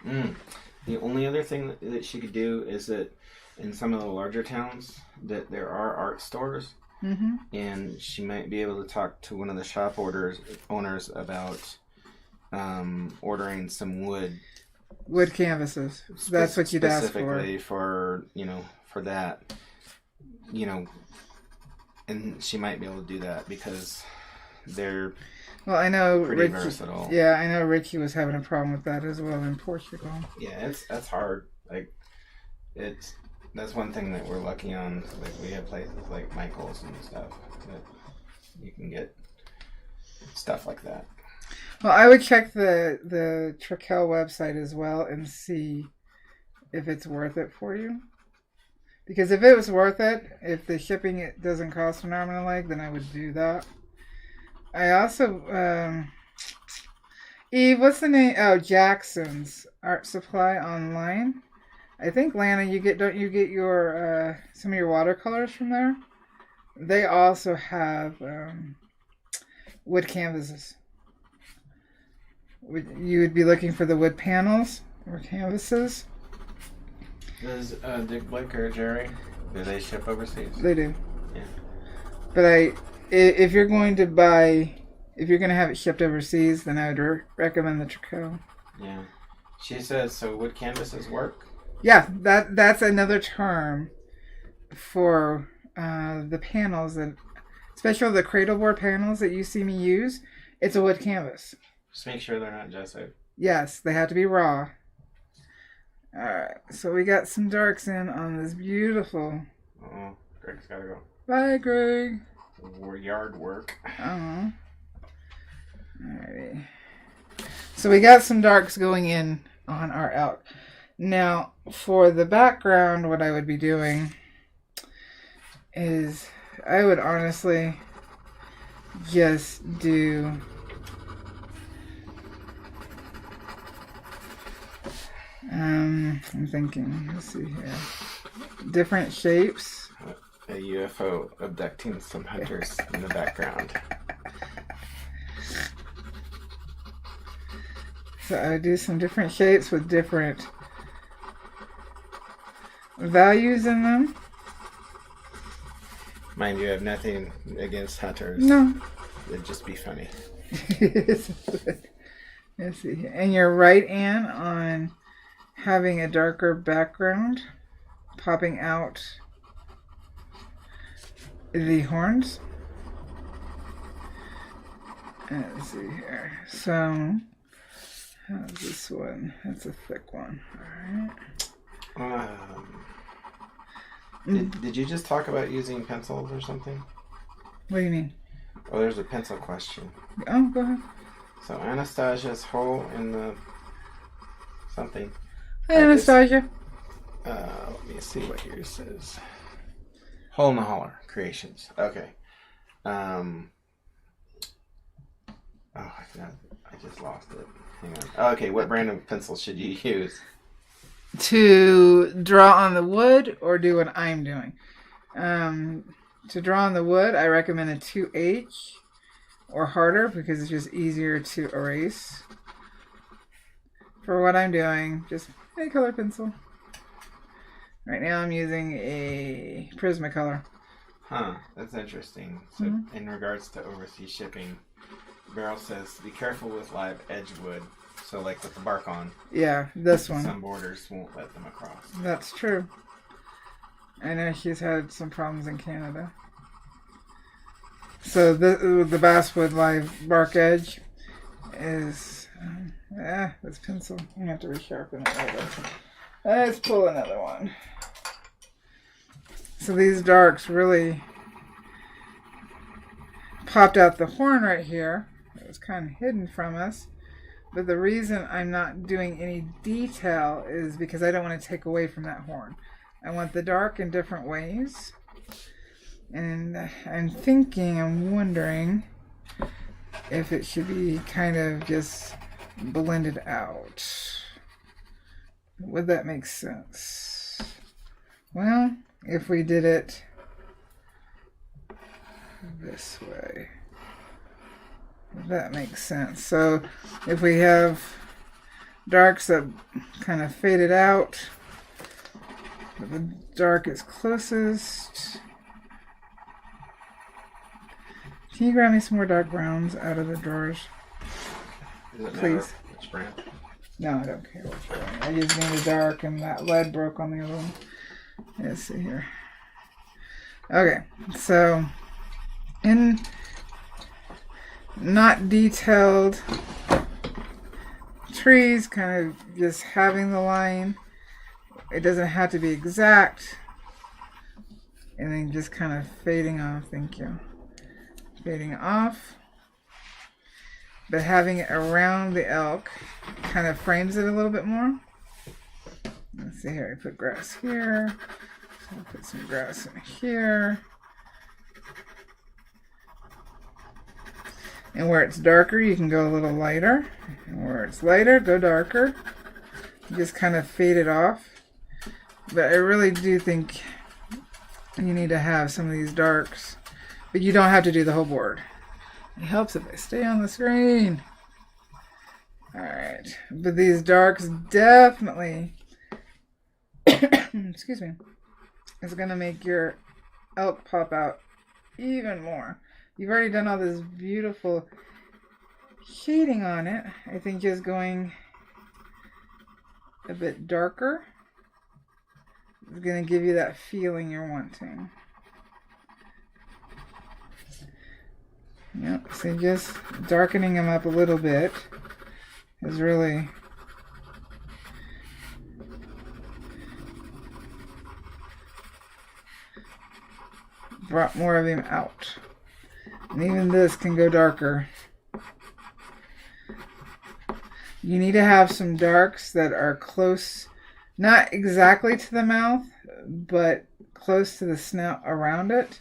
The only other thing that she could do is that in some of the larger towns that there are art stores. Mm-hmm. And she might be able to talk to one of the shop owners about ordering some wood canvases. That's what you'd ask for. Specifically for that, and she might be able to do that because they're I know pretty versatile. Yeah, I know Ricky was having a problem with that as well in Portugal. Yeah, that's hard. That's one thing that we're lucky on. Like, we have places like Michael's and stuff that you can get stuff like that. Well, I would check the Trekell website as well and see if it's worth it for you. Because if it was worth it, if the shipping doesn't cost an arm and a leg, then I would do that. I also, Eve, what's the name? Oh, Jackson's Art Supply online. I think, Lana, don't you get your some of your watercolors from there? They also have wood canvases. You would be looking for the wood panels or canvases. Does Dick Blake or Jerry, do they ship overseas? They do. Yeah. But if you're going to have it shipped overseas, then I would recommend the Trekell. Yeah. She says, so wood canvases work? Yeah, that's another term for the panels, that, especially the cradle board panels that you see me use. It's a wood canvas. Just make sure they're not gessoed. Yes, they have to be raw. All right, so we got some darks in on this beautiful. Oh, Greg's gotta go. Bye, Greg. Yard work. Alrighty. So we got some darks going in on our out. Now, for the background, what I would be doing is I would honestly just do I'm thinking, let's see here. Different shapes. A UFO abducting some hunters in the background. So I would do some different shapes with different values in them. Mind you, I have nothing against hunters. No. It'd just be funny. Let's see here. And you're right, Anne, on having a darker background popping out the horns. Let's see here. So, how's this one? That's a thick one. All right. Did you just talk about using pencils or something? What do you mean? Oh, there's a pencil question. Oh, go ahead. So Anastasia's hole in the something. Hey, Anastasia. Let me see what yours says. Hole in the Holler Creations. Okay. Oh, I just lost it. Hang on. Okay, what brand of pencil should you use? To draw on the wood or do what I'm doing. To draw on the wood, I recommend a 2H or harder because it's just easier to erase. For what I'm doing, just any color pencil. Right now I'm using a Prismacolor. Huh, that's interesting. So in regards to overseas shipping, Beryl says be careful with live edge wood. So like with the bark on. Yeah, this one. Some borders won't let them across. That's true. I know she's had some problems in Canada. So the basswood live bark edge is this pencil. I'm gonna have to resharpen it later. Let's pull another one. So these darks really popped out the horn right here. It was kind of hidden from us. But the reason I'm not doing any detail is because I don't want to take away from that horn. I want the dark in different ways. And I'm wondering if it should be kind of just blended out. Would that make sense? Well, if we did it this way. That makes sense. So if we have darks that kind of faded out, the dark is closest. Can you grab me some more dark browns out of the drawers? Please. Which brand? No, I don't care which brand. I just need a dark and that lead broke on the other one. Let's see here. Okay, so in not detailed trees, kind of just having the line. It doesn't have to be exact. And then just kind of fading off. Thank you. Fading off. But having it around the elk kind of frames it a little bit more. Let's see here. I put grass here. So I'll put some grass in here. And where it's darker, you can go a little lighter. And where it's lighter, go darker. You just kind of fade it off. But I really do think you need to have some of these darks. But you don't have to do the whole board. It helps if I stay on the screen. Alright. But these darks definitely, excuse me, is going to make your elk pop out even more. You've already done all this beautiful shading on it. I think just going a bit darker is going to give you that feeling you're wanting. Yep, so just darkening them up a little bit is really brought more of him out. And even this can go darker. You need to have some darks that are close, not exactly to the mouth, but close to the snout around it.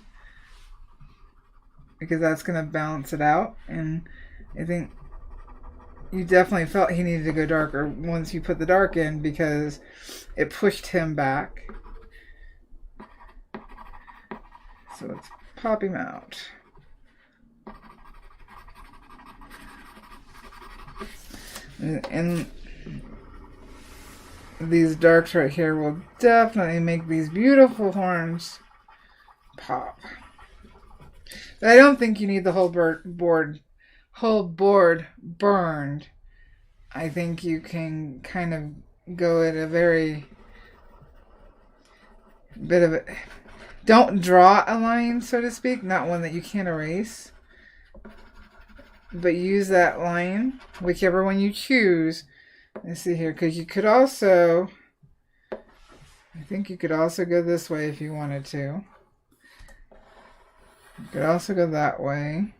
Because that's going to balance it out. And I think you definitely felt he needed to go darker once you put the dark in because it pushed him back. So let's pop him out. And these darks right here will definitely make these beautiful horns pop. But I don't think you need the whole board burned. I think you can kind of go at a very bit of a... Don't draw a line, so to speak, not one that you can't erase. but use that line, whichever one you choose. Let's see here, because you could also, I think you could also go this way if you wanted to. You could also go that way.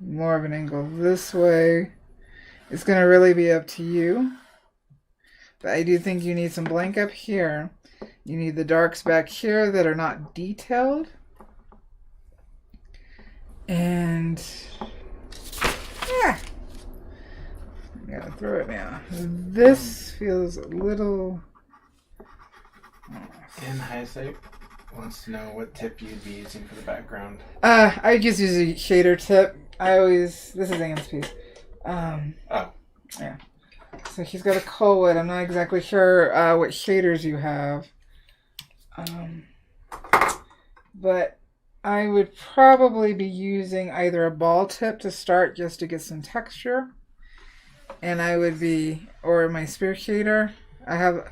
More of an angle this way. It's going to really be up to you. But I do think you need some blank up here. You need the darks back here that are not detailed. And yeah, I gotta throw it now. This feels a little off. And Hindsight wants to know what tip you'd be using for the background. I just use a shader tip. This is Anne's piece. Yeah. So she's got a Colwood. I'm not exactly sure what shaders you have. But I would probably be using either a ball tip to start just to get some texture. And I would be, or my spear shader. I have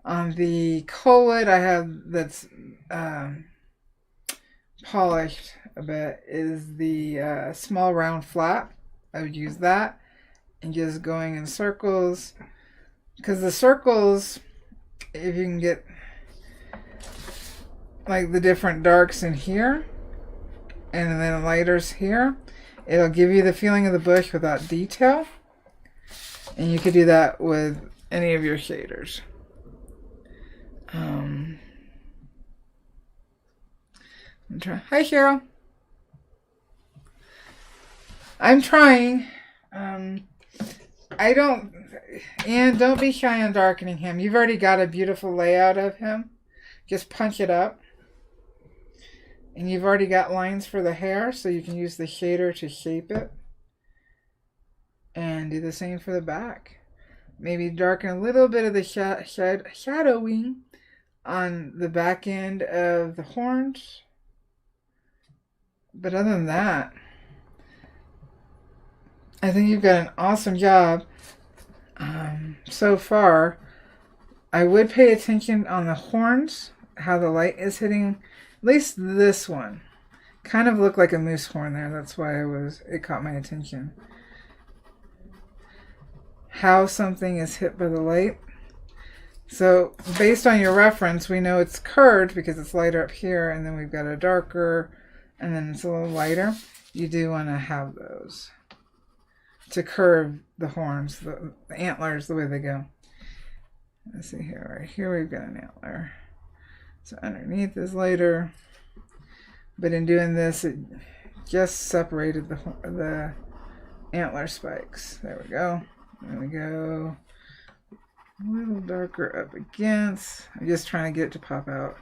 on the Colwood, I have that's polished a bit, is the small round flat. I would use that and just going in circles. Because the circles, if you can get like the different darks in here and then lighters here, it'll give you the feeling of the bush without detail. And you could do that with any of your shaders. Hi, Cheryl. I'm trying. Don't be shy on darkening him. You've already got a beautiful layout of him. Just punch it up. And you've already got lines for the hair, so you can use the shader to shape it. And do the same for the back. Maybe darken a little bit of the shadowing on the back end of the horns. But other than that, I think you've got an awesome job so far. I would pay attention on the horns, how the light is hitting. At least this one kind of looked like a moose horn there. That's why it caught my attention. How something is hit by the light. So based on your reference, we know it's curved because it's lighter up here, and then we've got a darker, and then it's a little lighter. You do want to have those to curve the horns, the antlers, the way they go. Let's see here. Right here we've got an antler. So underneath is lighter, but in doing this, it just separated the antler spikes. There we go. There we go. A little darker up against. I'm just trying to get it to pop out.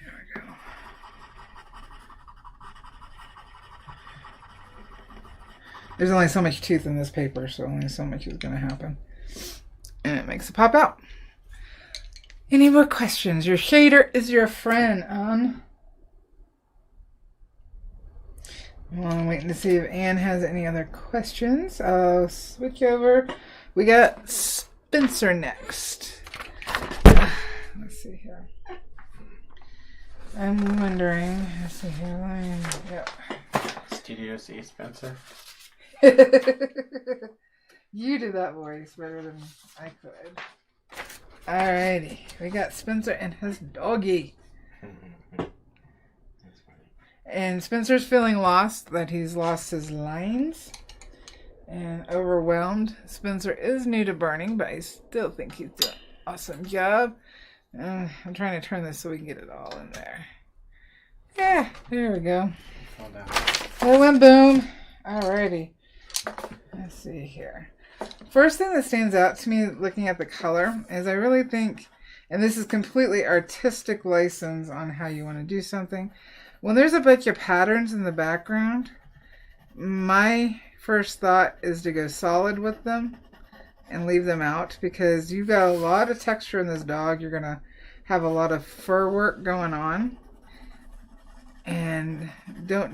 There we go. There's only so much tooth in this paper, so only so much is going to happen. And it makes it pop out. Any more questions? Your shader is your friend, Well, I'm waiting to see if Anne has any other questions. I'll switch over. We got Spencer next. Let's see here. I'm wondering. Let's see here. Yep. Studio C, Spencer. You do that voice better than I could. Alrighty. We got Spencer and his doggy. And Spencer's feeling lost, that he's lost his lines and overwhelmed. Spencer is new to burning, but I still think he's doing an awesome job. I'm trying to turn this so we can get it all in there. Yeah, there we go. It went boom. Alrighty. Let's see here. First thing that stands out to me looking at the color is I really think, and this is completely artistic license on how you want to do something. When there's a bunch of patterns in the background, my first thought is to go solid with them and leave them out, because you've got a lot of texture in this dog. You're going to have a lot of fur work going on and you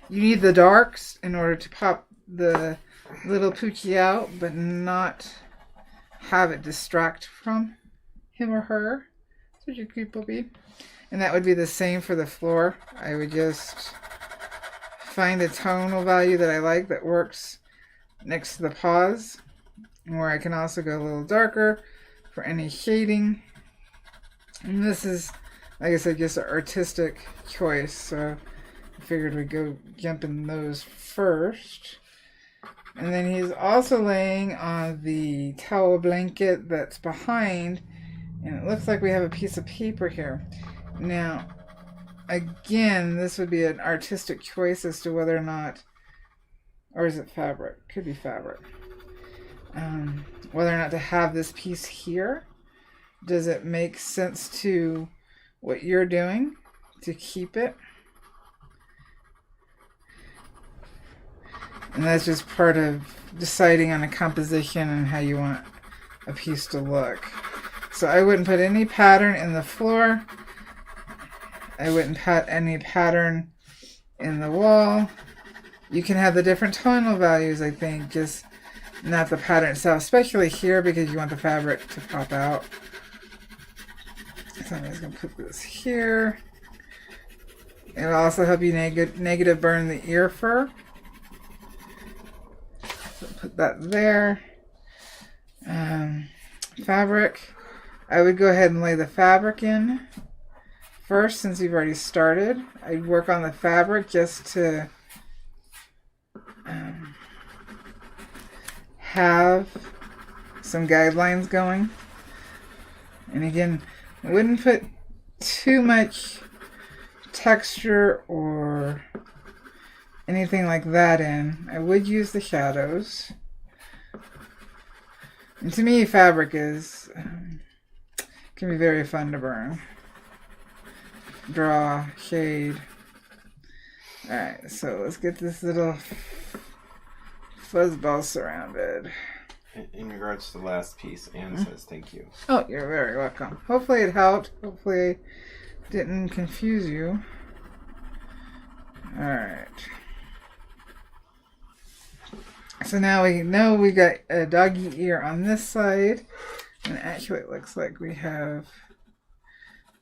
need the darks in order to pop the little poochie out, but not have it distract from him or her. Such a cute puppy. And that would be the same for the floor. I would just find a tonal value that I like that works next to the paws, where I can also go a little darker for any shading. And this is, like I said, just an artistic choice, so I figured we'd go jump in those first. And then he's also laying on the towel blanket that's behind, and it looks like we have a piece of paper here. Now, again, this would be an artistic choice as to whether or not, or is it fabric? Could be fabric. Whether or not to have this piece here. Does it make sense to what you're doing to keep it? And that's just part of deciding on a composition and how you want a piece to look. So I wouldn't put any pattern in the floor. I wouldn't put any pattern in the wall. You can have the different tonal values, I think, just not the pattern itself, especially here because you want the fabric to pop out. So I'm just going to put this here. It'll also help you negative burn the ear fur. So put that there. Fabric. I would go ahead and lay the fabric in first since you've already started. I'd work on the fabric just to have some guidelines going. And again, I wouldn't put too much texture or anything like that in. I would use the shadows. And to me, fabric is can be very fun to burn. Draw, shade. Alright, so let's get this little fuzzball surrounded. In regards to the last piece, Anne says thank you. Oh, you're very welcome. Hopefully it helped. Hopefully I didn't confuse you. Alright. So now we know we got a doggy ear on this side. And actually it looks like we have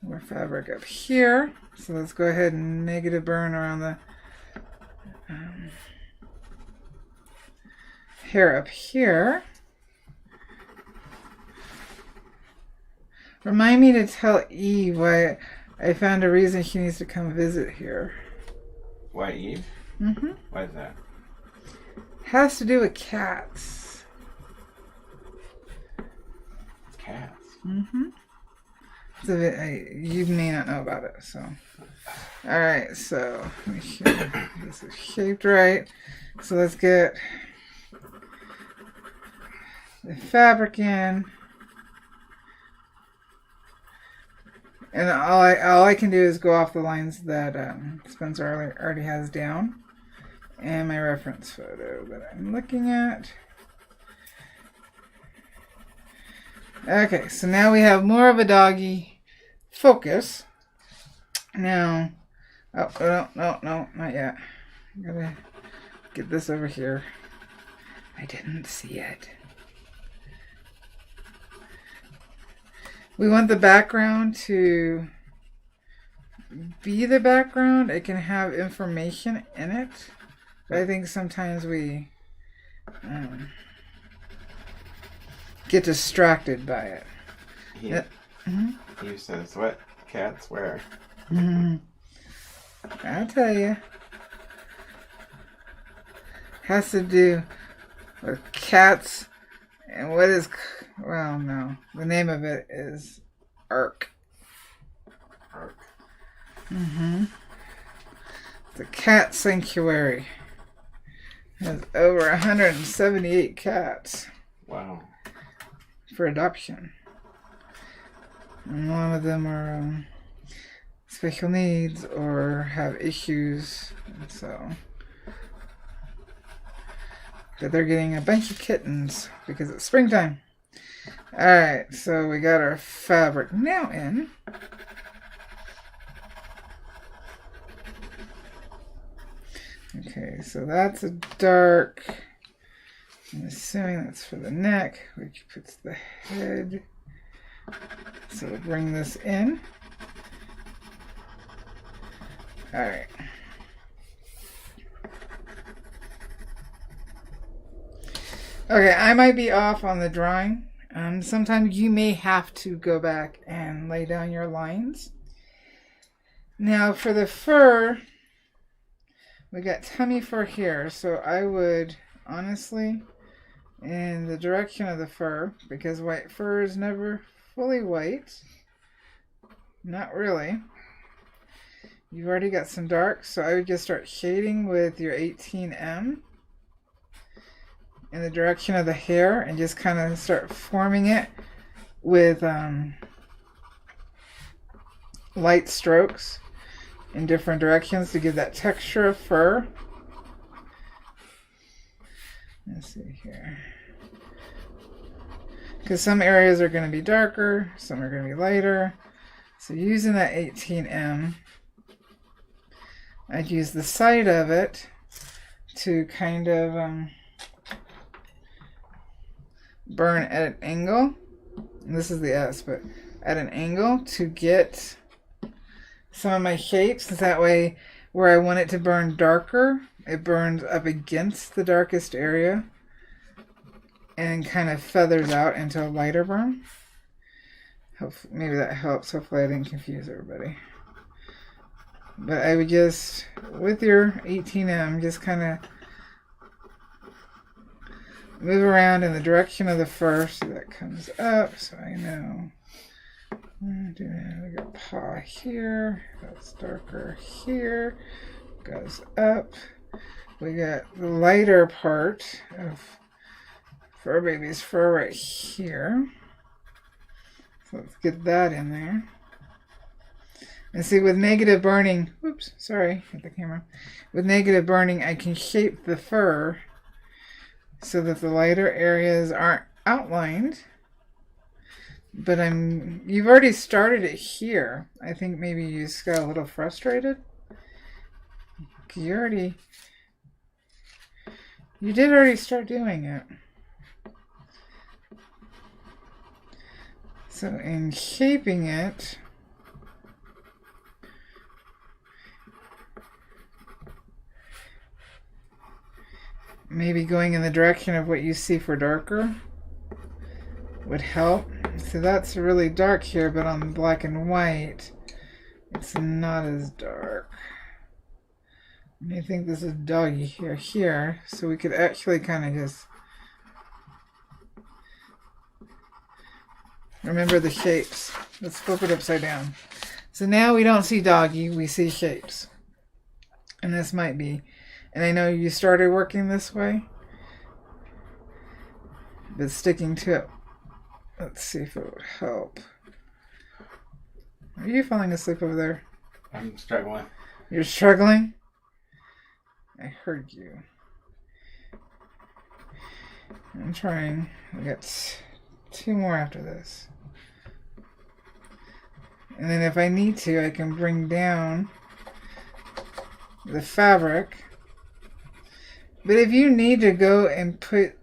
more fabric up here. So let's go ahead and negative burn around the hair up here. Remind me to tell Eve why I found a reason she needs to come visit here. Why Eve? Mm-hmm. Why is that? Has to do with cats. Cats? Mm-hmm. So you may not know about it, so. Alright, so make sure this is shaped right. So let's get the fabric in. And all I can do is go off the lines that Spencer already has down. And my reference photo that I'm looking at. Okay, so now we have more of a doggy focus. Now, oh, no, not yet. I'm gonna get this over here. I didn't see it. We want the background to be the background. It can have information in it. But I think sometimes we get distracted by it. He says, what? Cats where? I'll tell you. Has to do with cats and what is, well, no. The name of it is Ark. Ark. The cat sanctuary. Has over 178 cats. Wow. For adoption. And a lot of them are special needs or have issues. So. But they're getting a bunch of kittens because it's springtime. Alright, so we got our fabric now in. Okay, so that's a dark. I'm assuming that's for the neck, which puts the head So we'll bring this in. All right. Okay, I might be off on the drawing. Sometimes you may have to go back and lay down your lines. Now for the fur, we got tummy fur here, so I would honestly, in the direction of the fur, because white fur is never fully white. Not really. You've already got some dark, so I would just start shading with your 18M in the direction of the hair and just kind of start forming it with light strokes in different directions to give that texture of fur. Let's see here. Because some areas are going to be darker, some are going to be lighter. So using that 18M, I'd use the side of it to kind of burn at an angle. And this is the S, but at an angle to get some of my shapes. That way, where I want it to burn darker, it burns up against the darkest area and kind of feathers out into a lighter burn. Hopefully, maybe that helps. Hopefully I didn't confuse everybody. But I would just, with your 18M, just kind of move around in the direction of the fur so that comes up, so I know. We got paw here, that's darker here, goes up. We got the lighter part of Fur Baby's fur right here. So let's get that in there. And see, with negative burning, oops, sorry, hit the camera. With negative burning, I can shape the fur so that the lighter areas aren't outlined. But you've already started it here. I think maybe you just got a little frustrated. You did already start doing it. So in shaping it, maybe going in the direction of what you see for darker would help. So that's really dark here, but on black and white, it's not as dark. I think this is doggy here, so we could actually kind of just remember the shapes. Let's flip it upside down. So now we don't see doggy, we see shapes. And this might be, and I know you started working this way, but sticking to it. Let's see if it would help. Are you falling asleep over there? I'm struggling. You're struggling? I heard you. I'm trying. We got 2 more after this. And then if I need to, I can bring down the fabric. But if you need to go and put...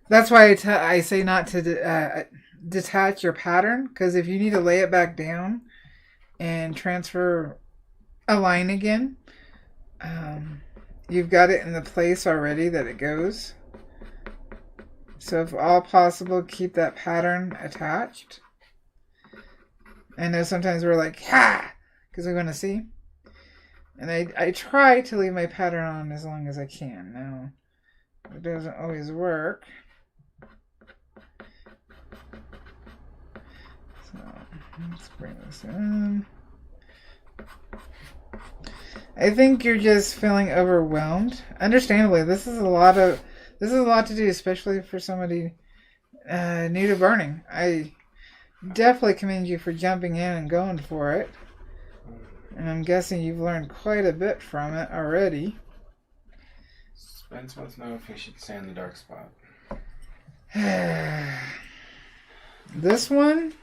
That's why I say not to detach your pattern, because if you need to lay it back down and transfer a line again, you've got it in the place already that it goes. So if all possible, keep that pattern attached. I know sometimes we're like, ha, because we want to see. And I try to leave my pattern on as long as I can. Now, it doesn't always work. So let's bring this in. I think you're just feeling overwhelmed. Understandably, this is a lot to do, especially for somebody new to burning. I definitely commend you for jumping in and going for it. And I'm guessing you've learned quite a bit from it already. Spence wants to know if he should stay in the dark spot. This one?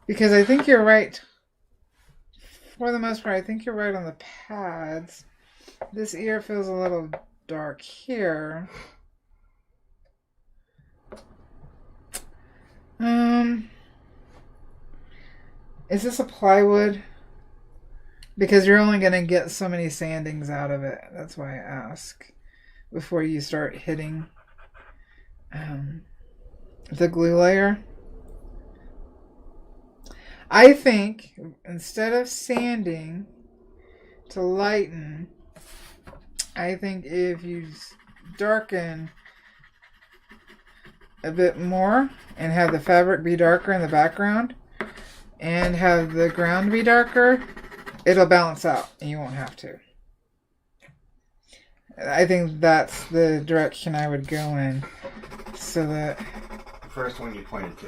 Because I think you're right. For the most part, I think you're right on the pads. This ear feels a little dark here. Is this a plywood? Because you're only going to get so many sandings out of it. That's why I ask before you start hitting the glue layer. I think instead of sanding to lighten, I think if you darken a bit more and have the fabric be darker in the background and have the ground be darker, it'll balance out and you won't have to. I think that's the direction I would go in. So that the first one you pointed to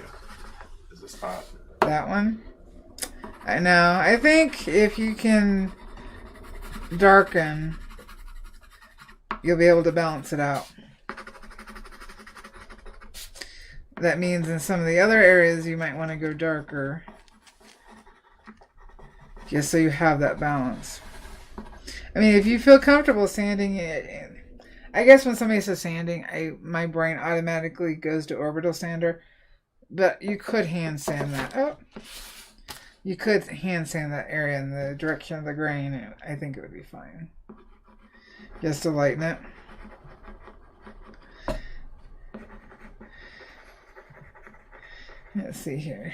is the spot. That one? I know. I think if you can darken, you'll be able to balance it out. That means in some of the other areas you might want to go darker, just so you have that balance. I mean, if you feel comfortable sanding it, I guess when somebody says sanding, my brain automatically goes to orbital sander, but you could hand sand that. Oh, you could hand sand that area in the direction of the grain, and I think it would be fine. Just to lighten it. Let's see here.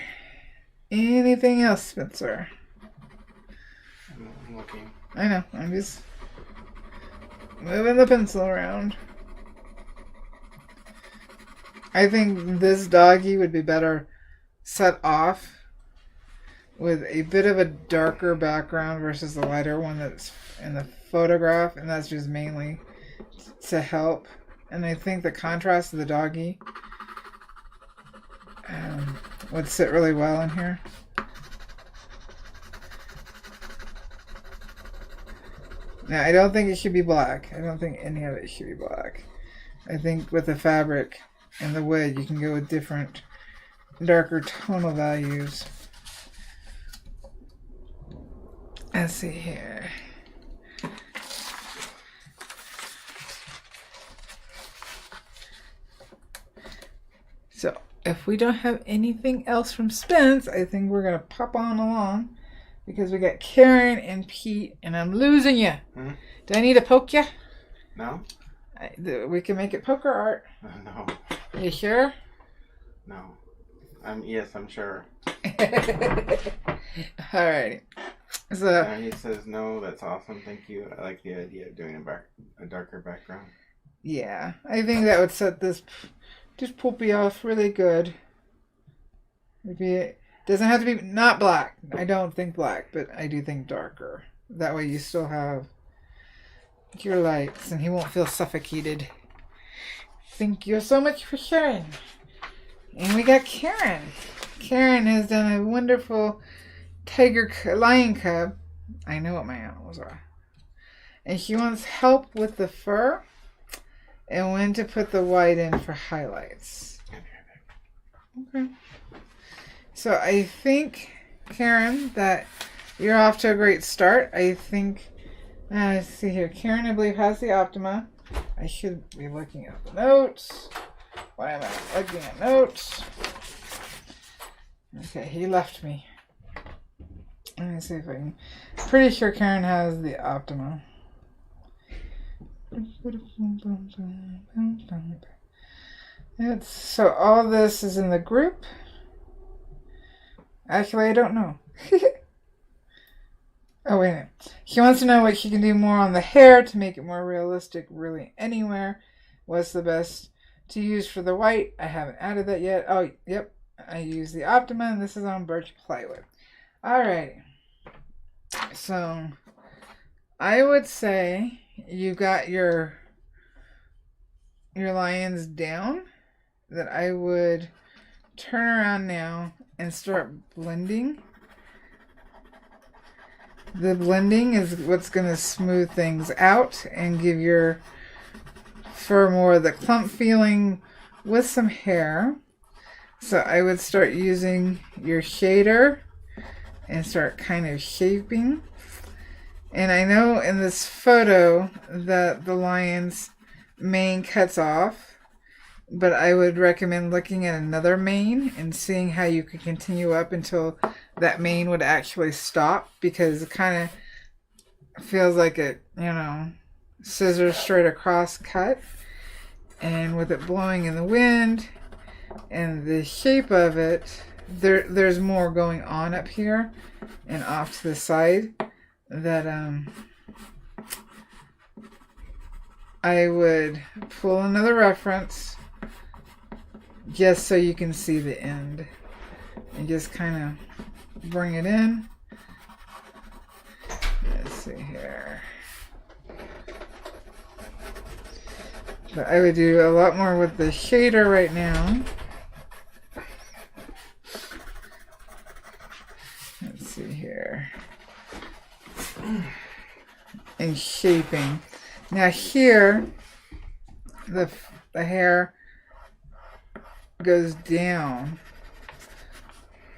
Anything else, Spencer? I'm looking. I know. I'm just moving the pencil around. I think this doggy would be better set off with a bit of a darker background versus the lighter one that's in the photograph, and that's just mainly to help. And I think the contrast of the doggy would sit really well in here. Now, I don't think it should be black. I don't think any of it should be black. I think with the fabric and the wood, you can go with different darker tonal values. Let's see here. So, if we don't have anything else from Spence, I think we're going to pop on along because we got Karen and Pete, and I'm losing you. Hmm? Do I need to poke you? No. We can make it poker art. No. You sure? No. Yes, I'm sure. Alrighty. So he says no. That's awesome. Thank you. I like the idea of doing a darker background. Yeah, I think that would set this just poopy off really good. It doesn't have to be not black. I don't think black, but I do think darker. That way you still have your lights, and he won't feel suffocated. Thank you so much for sharing. And we got Karen. Karen has done a wonderful lion cub. I know what my animals are. And she wants help with the fur and when to put the white in for highlights. Okay. So I think, Karen, that you're off to a great start. I think, let's see here. Karen, I believe, has the Optima. I should be looking at the notes. Why am I looking at notes? Okay, he left me. Let me see if I can. Pretty sure Karen has the Optima. So all this is in the group. Actually, I don't know. Oh, wait a minute. She wants to know what she can do more on the hair to make it more realistic, really anywhere. What's the best to use for the white? I haven't added that yet. Oh, yep. I use the Optima, and this is on birch plywood. Alright. So, I would say you got your lions down. That I would turn around now and start blending. The blending is what's going to smooth things out and give your fur more of the clump feeling with some hair. So I would start using your shader and start kind of shaping. And I know in this photo that the lion's mane cuts off. but I would recommend looking at another mane and seeing how you could continue up until that mane would actually stop, because it kind of feels like it, scissors straight across cut. And with it blowing in the wind and the shape of it, there's more going on up here and off to the side that I would pull another reference just so you can see the end, and just kind of bring it in. Let's see here. But I would do a lot more with the shader right now. Let's see here. And shaping. Now here, the hair goes down.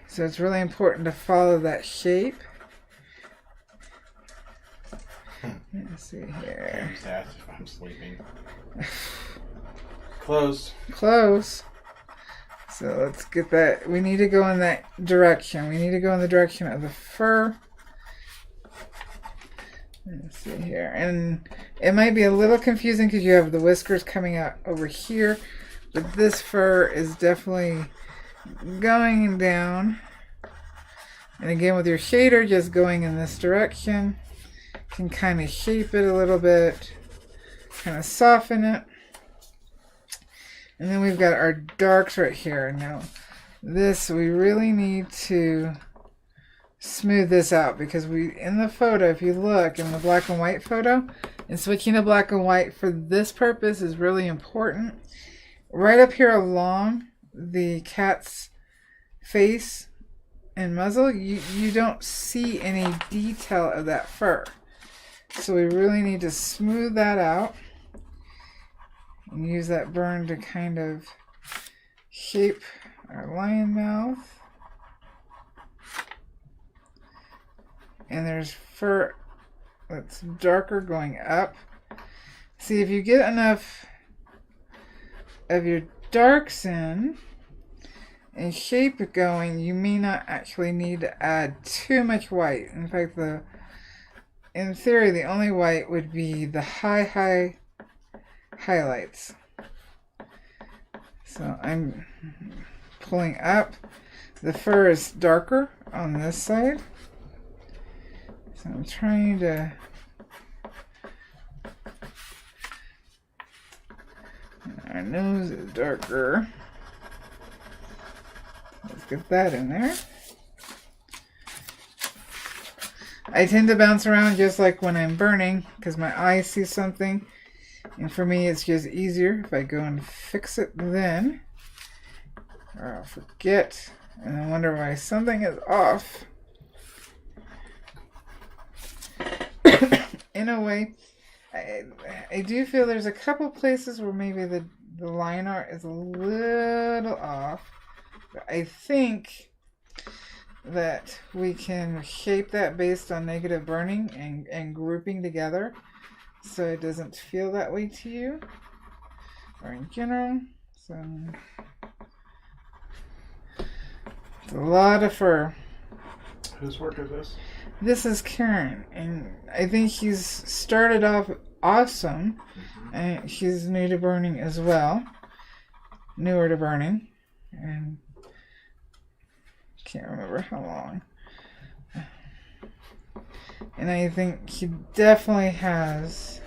So it's really important to follow that shape. Let's see here. I'm sleeping. Close. Close. So let's get that. We need to go in that direction. We need to go in the direction of the fur. Let's see here. And it might be a little confusing because you have the whiskers coming out over here. But this fur is definitely going down. And again, with your shader, just going in this direction. Can kind of shape it a little bit. Kind of soften it. And then we've got our darks right here. Now, this, we really need to smooth this out, because in the photo, if you look in the black and white photo, and switching to black and white for this purpose is really important. Right up here along the cat's face and muzzle, you don't see any detail of that fur. So we really need to smooth that out and use that burn to kind of shape our lion mouth. And there's fur that's darker going up. See, if you get enough of your darks in and shape it going, you may not actually need to add too much white. In fact, in theory, the only white would be the high highlights. So I'm pulling up. The fur is darker on this side. So I'm trying to our nose is darker. Let's get that in there. I tend to bounce around just like when I'm burning, because my eye sees something, and for me it's just easier if I go and fix it then, or I'll forget and then wonder why something is off. In a way, I do feel there's a couple places where maybe the line art is a little off, but I think that we can shape that based on negative burning and grouping together, so it doesn't feel that way to you or in general. So it's a lot of fur. Whose work is this? This is Karen, and I think she's started off awesome. And she's new to burning as well, newer to burning, and can't remember how long. And I think she definitely has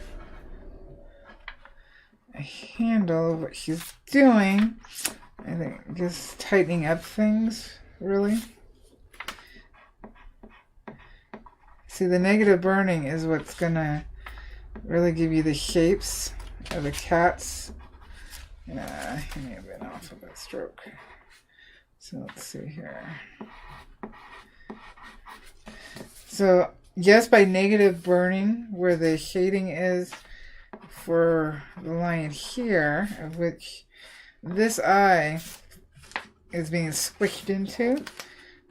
a handle of what she's doing. I think just tightening up things, really. See, the negative burning is what's gonna really give you the shapes of the cats. Yeah, he may have been off of that stroke. So let's see here. So just by negative burning, where the shading is for the lion here, of which this eye is being squished into,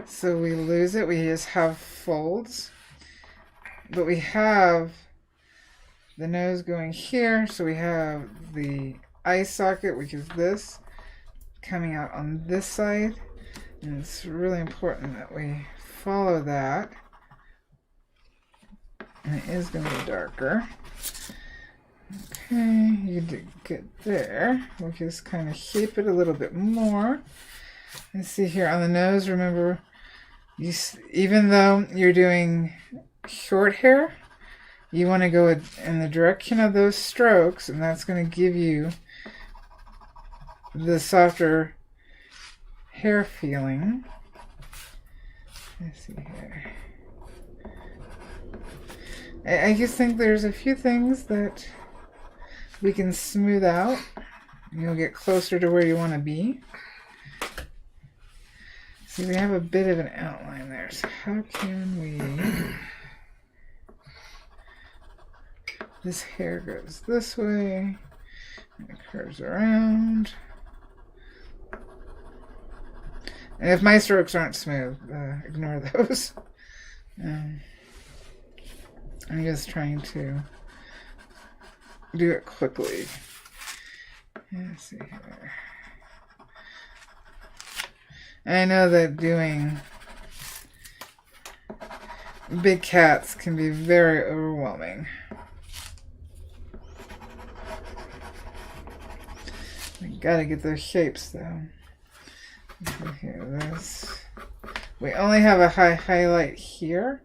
so we lose it. We just have folds. But we have the nose going here, so we have the eye socket, which is this, coming out on this side. And it's really important that we follow that. And it is going to be darker. Okay, you did good there. We'll just kind of shape it a little bit more. And see here on the nose, remember, even though you're doing short hair, you want to go in the direction of those strokes, and that's going to give you the softer hair feeling. Let's see here. I just think there's a few things that we can smooth out. You'll get closer to where you want to be. See, we have a bit of an outline there. So how can we... This hair goes this way. And it curves around. And if my strokes aren't smooth, ignore those. I'm just trying to do it quickly. Let's see here. And I know that doing big cats can be very overwhelming. We gotta get those shapes though. Here, this. We only have a high highlight here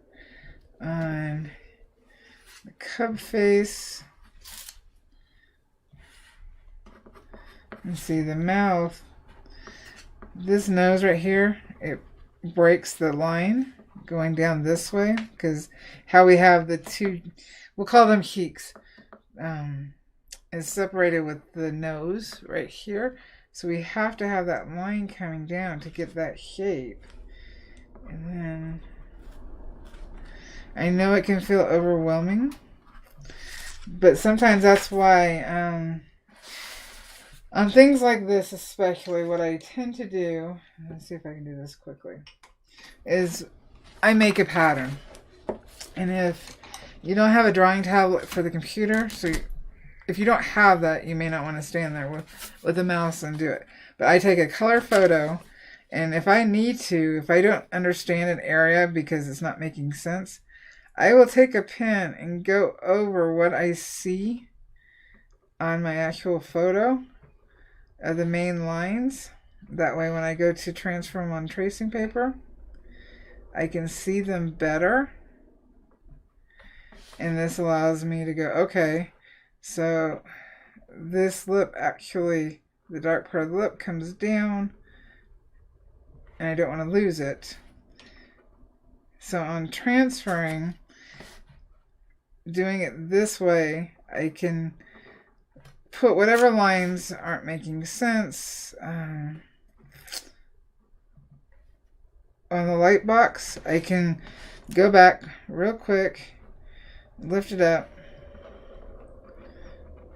on the cub face. And see the mouth. This nose right here, it breaks the line going down this way because how we have the two, we'll call them cheeks, is separated with the nose right here. So we have to have that line coming down to get that shape. And then I know it can feel overwhelming, but sometimes that's why on things like this especially, what I tend to do, let's see if I can do this quickly, is I make a pattern. And if you don't have a drawing tablet for the computer, so if you don't have that, you may not want to stand there with a mouse and do it. But I take a color photo, and if I need to, if I don't understand an area because it's not making sense, I will take a pen and go over what I see on my actual photo of the main lines. That way when I go to transfer them on tracing paper, I can see them better. And this allows me to go, okay, so this lip actually, the dark part of the lip comes down, and I don't want to lose it. So on transferring, doing it this way, I can put whatever lines aren't making sense on the light box. I can go back real quick, lift it up,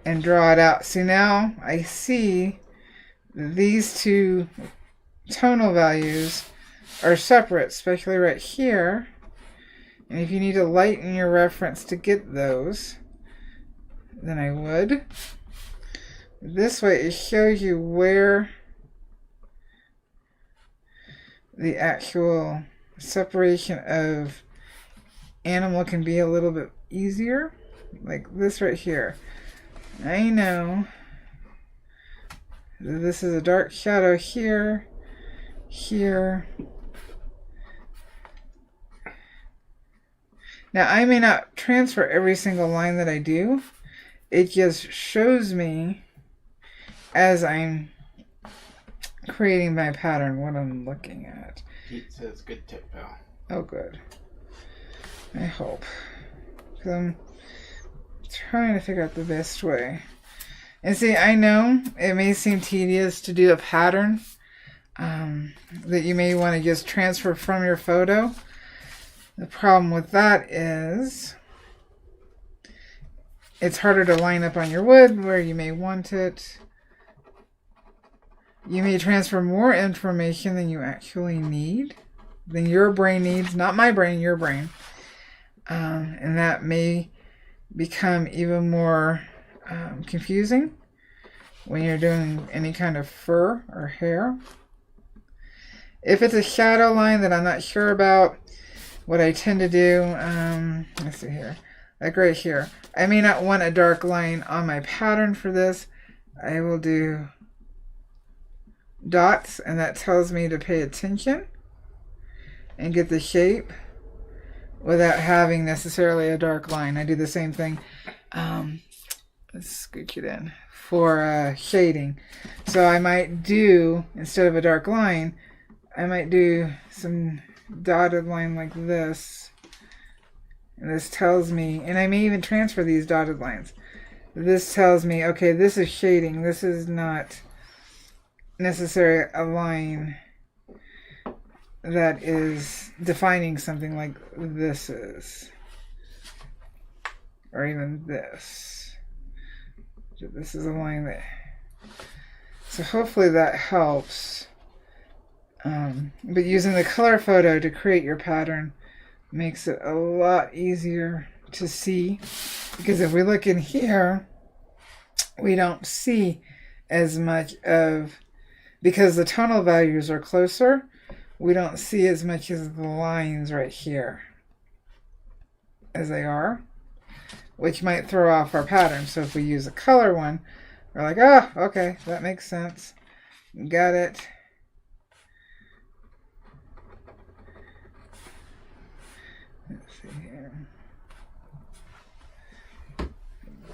and draw it out. See, now I see these two tonal values are separate, especially right here. And if you need to lighten your reference to get those, then I would. This way it shows you where the actual separation of animal can be a little bit easier. Like this right here. I know this is a dark shadow here, here. Now I may not transfer every single line that I do. It just shows me as I'm creating my pattern what I'm looking at. Pete says good tip, pal. Oh, good. I hope. Because I'm trying to figure out the best way. And see, I know it may seem tedious to do a pattern that you may want to just transfer from your photo. The problem with that is it's harder to line up on your wood where you may want it. You may transfer more information than you actually need, than your brain needs, not my brain, your brain. And that may become even more confusing when you're doing any kind of fur or hair. If it's a shadow line that I'm not sure about, what I tend to do, let's see here, like right here, I may not want a dark line on my pattern for this. I will do dots, and that tells me to pay attention and get the shape without having necessarily a dark line. I do the same thing. Let's scooch it in for shading. So I might do, instead of a dark line, I might do some dotted line like this. And this tells me, and I may even transfer these dotted lines. This tells me, okay, this is shading. This is not necessarily a line that is defining something like this is. Or even this. This is a line that... So hopefully that helps. But using the color photo to create your pattern makes it a lot easier to see. Because if we look in here, we don't see as much of... Because the tonal values are closer, we don't see as much as the lines right here as they are, which might throw off our pattern. So if we use a color one, we're like, oh, okay, that makes sense. Got it. Let's see here.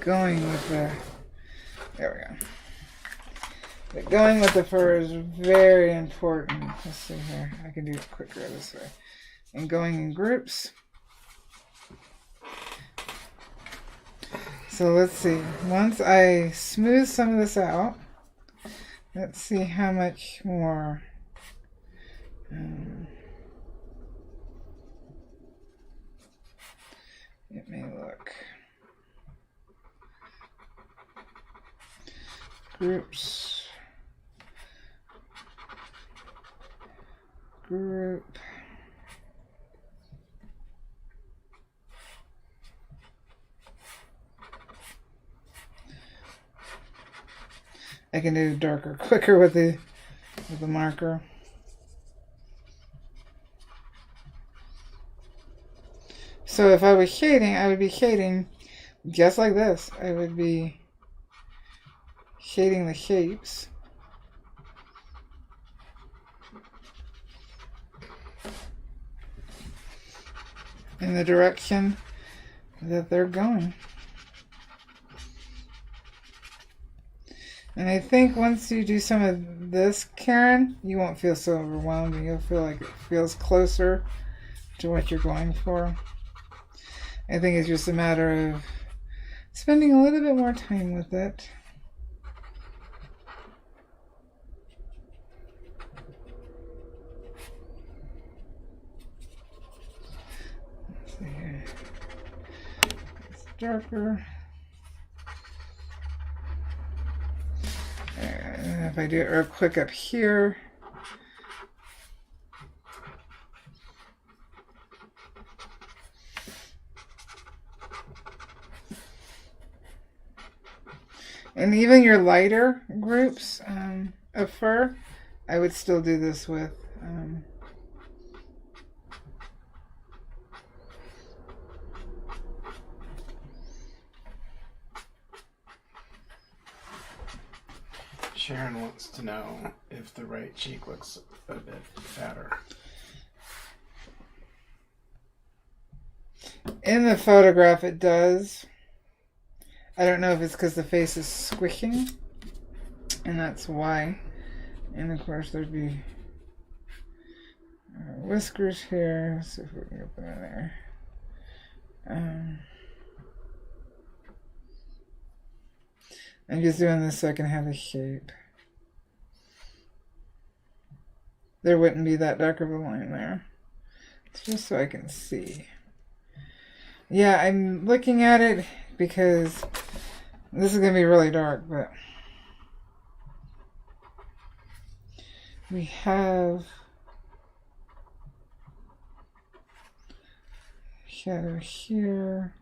Going with the, there we go. But going with the fur is very important. Let's see here. I can do it quicker this way. And going in groups. So let's see. Once I smooth some of this out, let's see how much more. It may look. Groups. Group. I can do darker quicker with the marker. So if I was shading, I would be shading just like this. I would be shading the shapes. In the direction that they're going. And I think once you do some of this, Karen, you won't feel so overwhelmed, and you'll feel like it feels closer to what you're going for. I think it's just a matter of spending a little bit more time with it. Let's see here. It's darker. And if I do it real quick up here, and even your lighter groups of fur, I would still do this with. Sharon wants to know if the right cheek looks a bit fatter. In the photograph it does. I don't know if it's because the face is squishing, and that's why. And of course there'd be whiskers here. Let's see if we can get them in there. I'm just doing this so I can have a shape. There wouldn't be that dark of a line there. It's just so I can see. Yeah, I'm looking at it because this is going to be really dark, but we have shadow here.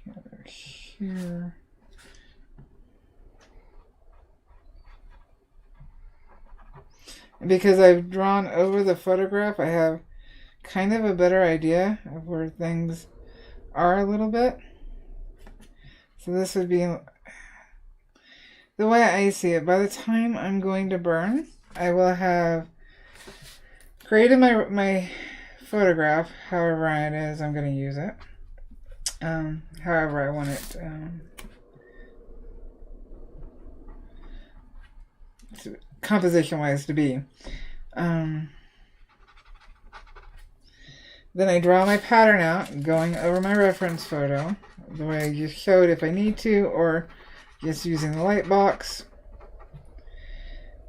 Shadow here. Because I've drawn over the photograph, I have kind of a better idea of where things are a little bit. So this would be the way I see it. By the time I'm going to burn, I will have created my photograph, however it is I'm going to use it, however I want it composition-wise to be. Then I draw my pattern out, going over my reference photo, the way I just showed if I need to, or just using the light box.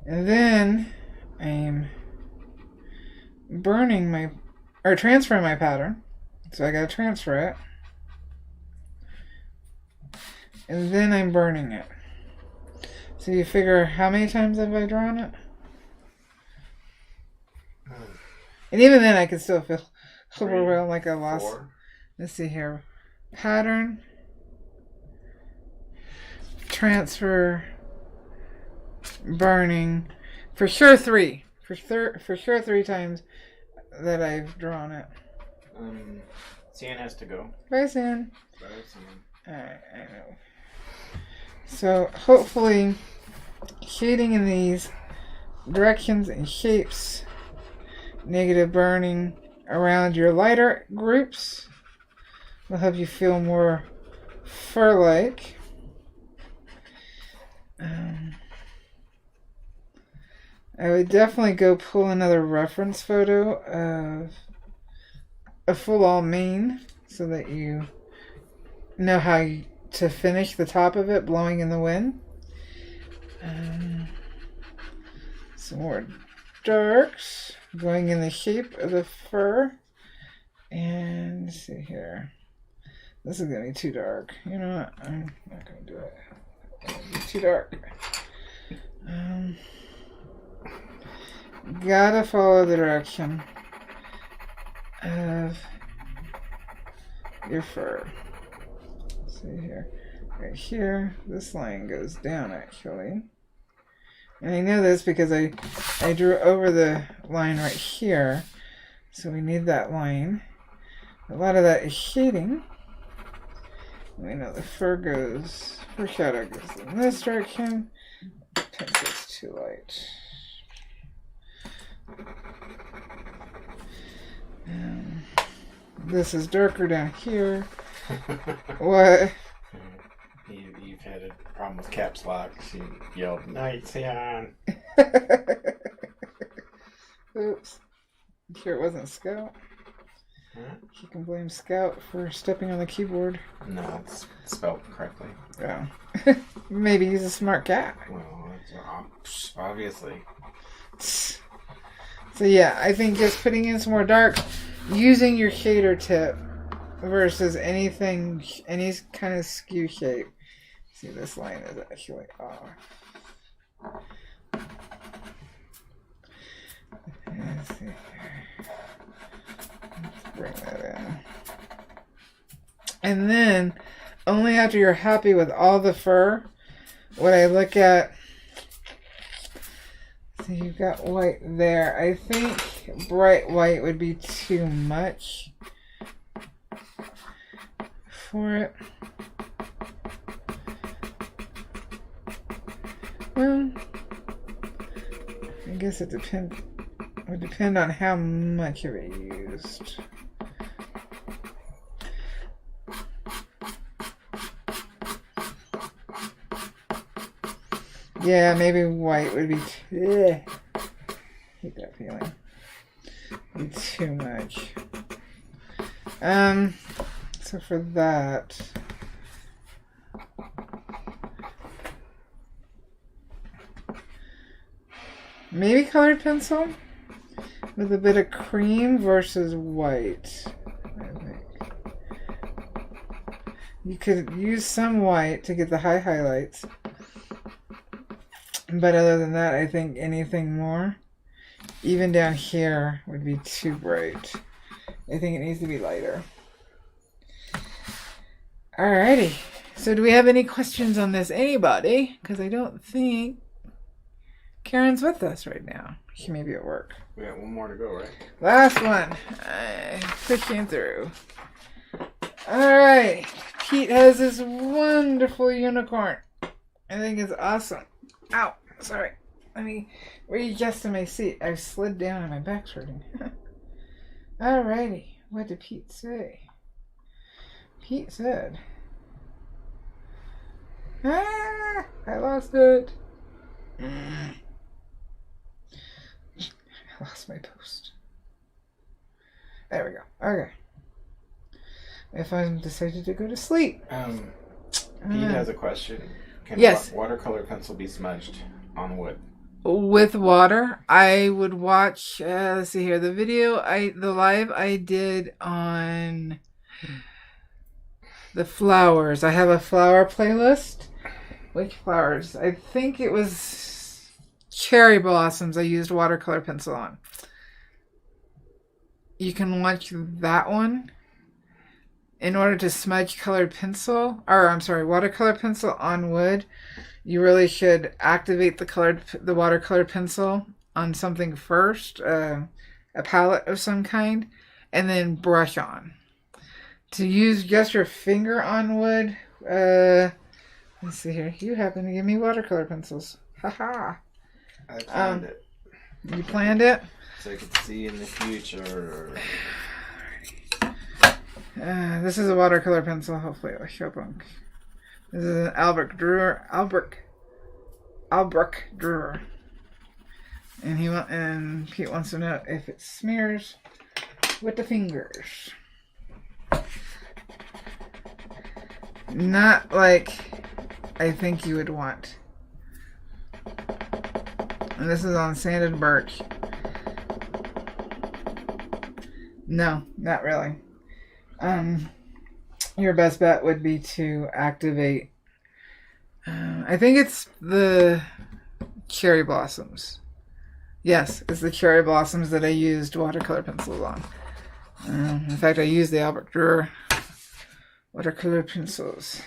And then I'm burning transferring my pattern. So I gotta transfer it. And then I'm burning it. So you figure how many times have I drawn it? And even then I can still feel overwhelmed like I lost. 4. Let's see here. Pattern. Transfer. Burning. For sure 3. For sure 3 times that I've drawn it. Cian has to go. Bye, Cian. Bye, Cian. Alright, I know. So hopefully shading in these directions and shapes, negative burning around your lighter groups will help you feel more fur-like. I would definitely go pull another reference photo of a full-all mane so that you know how to finish the top of it blowing in the wind. Some more darks going in the shape of the fur. And let's see here. This is going to be too dark. You know what? I'm not going to do it. It's gonna be too dark. Gotta follow the direction of your fur. Let's see here. Right here, this line goes down actually. And I know this because I drew over the line right here. So we need that line. A lot of that is shading. We know the fur shadow goes in this direction. It's too light. This is darker down here. What? You've had a problem with caps lock. She yelled, "Night, Cian." Oops. You sure it wasn't Scout? Huh? You can blame Scout for stepping on the keyboard. No, it's spelled correctly. Oh. Maybe he's a smart cat. Well, obviously. So yeah, I think just putting in some more dark, using your shader tip versus any kind of skew shape. See, this line is actually off. Let's see here. Let's bring that in. And then, only after you're happy with all the fur, would I look at. So you've got white there. I think bright white would be too much for it. Well, I guess it would depend on how much of it you used. Yeah, maybe white would be too... I hate that feeling. Be too much. So for that... maybe colored pencil with a bit of cream versus white, I think. You could use some white to get the highlights. But other than that, I think anything more, even down here, would be too bright. I think it needs to be lighter. Alrighty. So do we have any questions on this? Anybody? Because I don't think Karen's with us right now. She may be at work. We got one more to go, right? Last one. I'm pushing through. All right. Pete has this wonderful unicorn. I think it's awesome. Ow. Sorry. Let me readjust to my seat. I've slid down and my back's hurting. Alrighty. What did Pete say? Pete said, I lost it. I lost my post. There we go. Okay. If I'm decided to go to sleep. Pete has a question. Can watercolor pencil be smudged on wood? With water, I would watch. Let's see here. The live I did on the flowers. I have a flower playlist. Which flowers? I think it was cherry blossoms I used watercolor pencil on. You can watch that one. In order to smudge watercolor pencil on wood, you really should activate the watercolor pencil on something first, a palette of some kind, and then brush on. To use just your finger on wood, let's see here. You happen to give me watercolor pencils. Haha. I planned it. You planned it? So I could see in the future. This is a watercolor pencil. Hopefully it'll show up on. This is an Albrecht Dürer. And Pete wants to know if it smears with the fingers. Not like I think you would want. And this is on sanded birch. No, not really. Your best bet would be to activate. I think it's the cherry blossoms. Yes, it's the cherry blossoms that I used watercolor pencils on. In fact, I used the Albrecht Dürer watercolor pencils.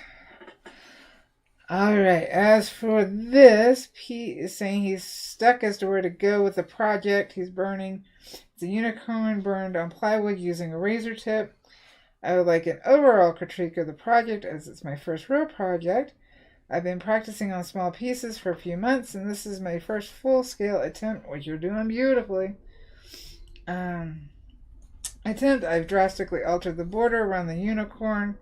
Alright, as for this, Pete is saying he's stuck as to where to go with the project he's burning. It's a unicorn burned on plywood using a razor tip. I would like an overall critique of the project as it's my first real project. I've been practicing on small pieces for a few months, and this is my first full-scale attempt, which you're doing beautifully. I've drastically altered the border around the unicorn.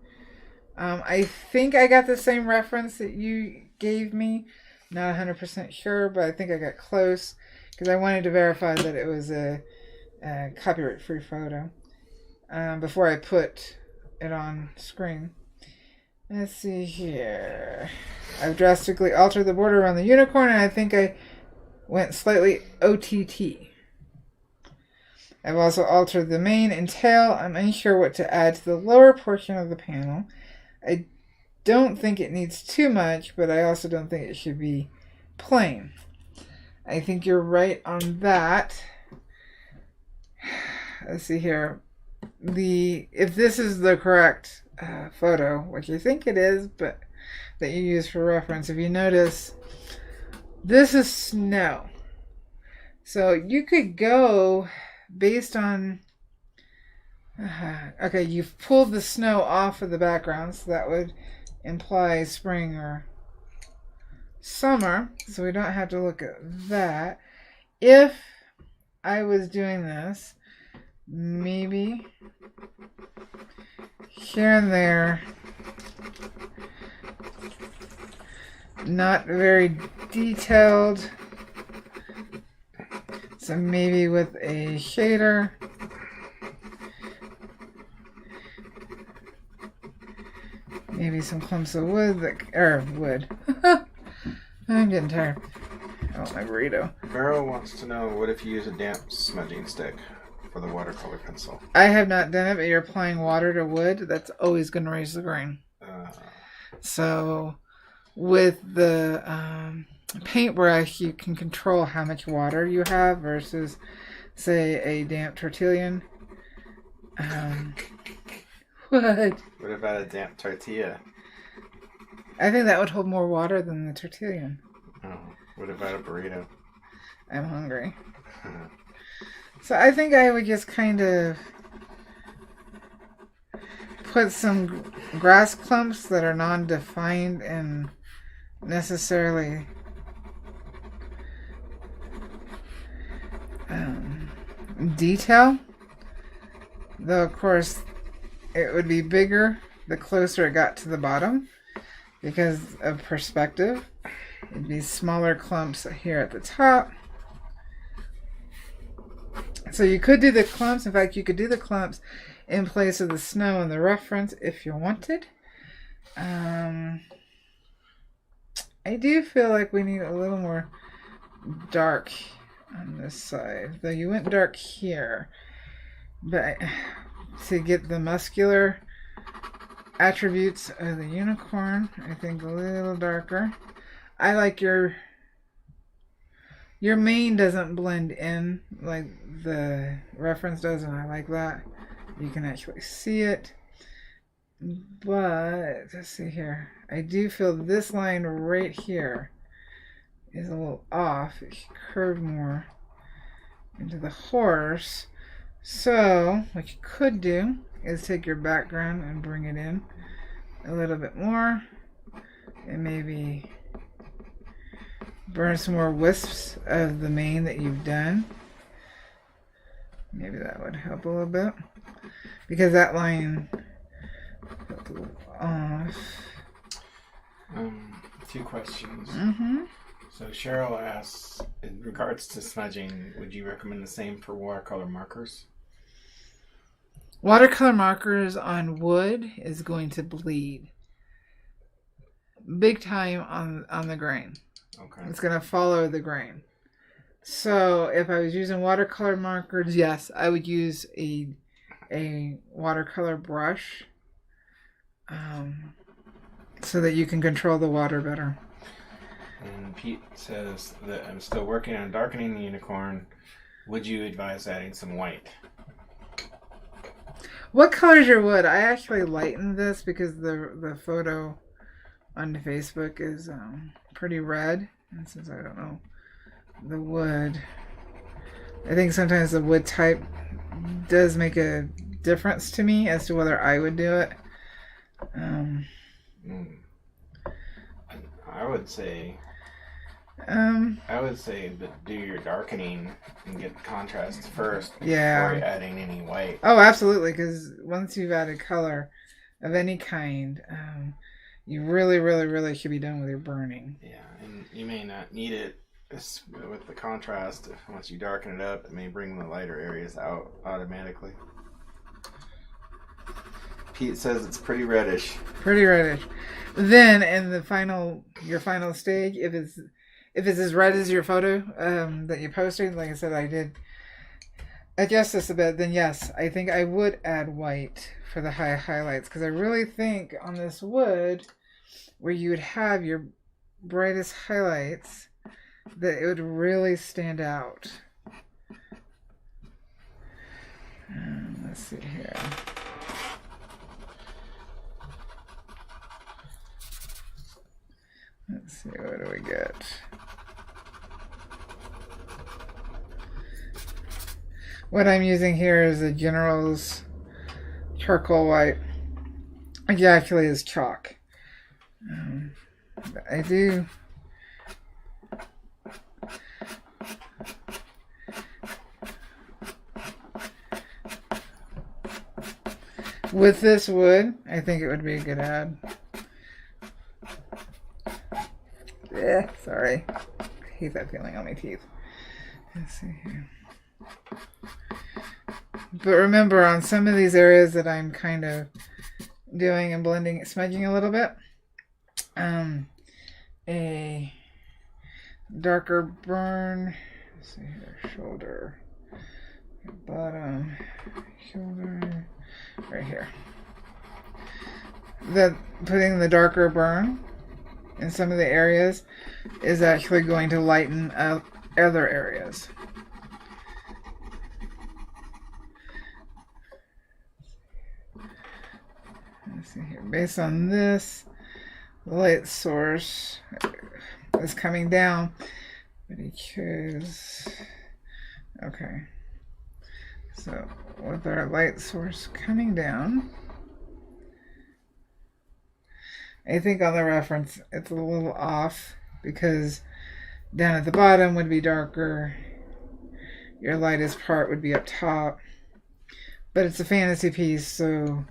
I think I got the same reference that you gave me. Not 100% sure, but I think I got close because I wanted to verify that it was a copyright-free photo before I put it on screen. Let's see here. I've drastically altered the border around the unicorn, and I think I went slightly OTT. I've also altered the mane and tail. I'm unsure what to add to the lower portion of the panel. I don't think it needs too much, but I also don't think it should be plain. I think you're right on that. Let's see here. If this is the correct photo, which I think it is, but that you use for reference, if you notice, this is snow. So you could go based on okay, you've pulled the snow off of the background, so that would imply spring or summer, so we don't have to look at that. If I was doing this, maybe here and there, not very detailed, so maybe with a shader, maybe some clumps of wood, I'm getting tired. I want my burrito. Vero wants to know, what if you use a damp smudging stick for the watercolor pencil? I have not done it, but you're applying water to wood. That's always going to raise the grain. So with the paintbrush, you can control how much water you have versus, say, a damp tortilla. What? What about a damp tortilla? I think that would hold more water than the tortilla. Oh, what about a burrito? I'm hungry. So I think I would just kind of put some grass clumps that are non-defined and necessarily detail. Though, of course, it would be bigger the closer it got to the bottom because of perspective. It'd be smaller clumps here at the top. So you could do the clumps. In fact, you could do the clumps in place of the snow and the reference if you wanted. I do feel like we need a little more dark on this side. Though you went dark here. But to get the muscular attributes of the unicorn, I think a little darker. I like your mane doesn't blend in like the reference does, and I like that. You can actually see it. But let's see here. I do feel this line right here is a little off. It should curve more into the horse. So what you could do is take your background and bring it in a little bit more, and maybe burn some more wisps of the mane that you've done. Maybe that would help a little bit, because that line felt a little off. 2 questions. Mm-hmm. So Cheryl asks, in regards to smudging, would you recommend the same for watercolor markers? Watercolor markers on wood is going to bleed big time on the grain. Okay. It's going to follow the grain. So if I was using watercolor markers, yes, I would use a watercolor brush so that you can control the water better. And Pete says that I'm still working on darkening the unicorn. Would you advise adding some white? What color is your wood? I actually lightened this because the photo on Facebook is pretty red. And since I don't know the wood, I think sometimes the wood type does make a difference to me as to whether I would do it. I would say that do your darkening and get the contrast first before adding any white. Oh, absolutely, because once you've added color of any kind, you really, really, really should be done with your burning. Yeah, and you may not need it with the contrast. Once you darken it up, it may bring the lighter areas out automatically. Pete says it's pretty reddish. Pretty reddish. Then in your final stage, if it's as red as your photo that you posted, like I said, I did adjust this a bit, then yes, I think I would add white for the high highlights, because I really think on this wood where you would have your brightest highlights that it would really stand out. Let's see here. Let's see, what do we get? What I'm using here is the General's charcoal white. It actually is chalk. I do. With this wood, I think it would be a good add. Sorry. I hate that feeling on my teeth. Let's see here. But remember, on some of these areas that I'm kind of doing and blending, smudging a little bit, a darker burn. Let's see here, shoulder, bottom, shoulder, right here. Putting the darker burn in some of the areas is actually going to lighten up other areas. Let's see here. Based on this, the light source is coming down, because, okay, so with our light source coming down, I think on the reference it's a little off, because down at the bottom would be darker, your lightest part would be up top, but it's a fantasy piece, so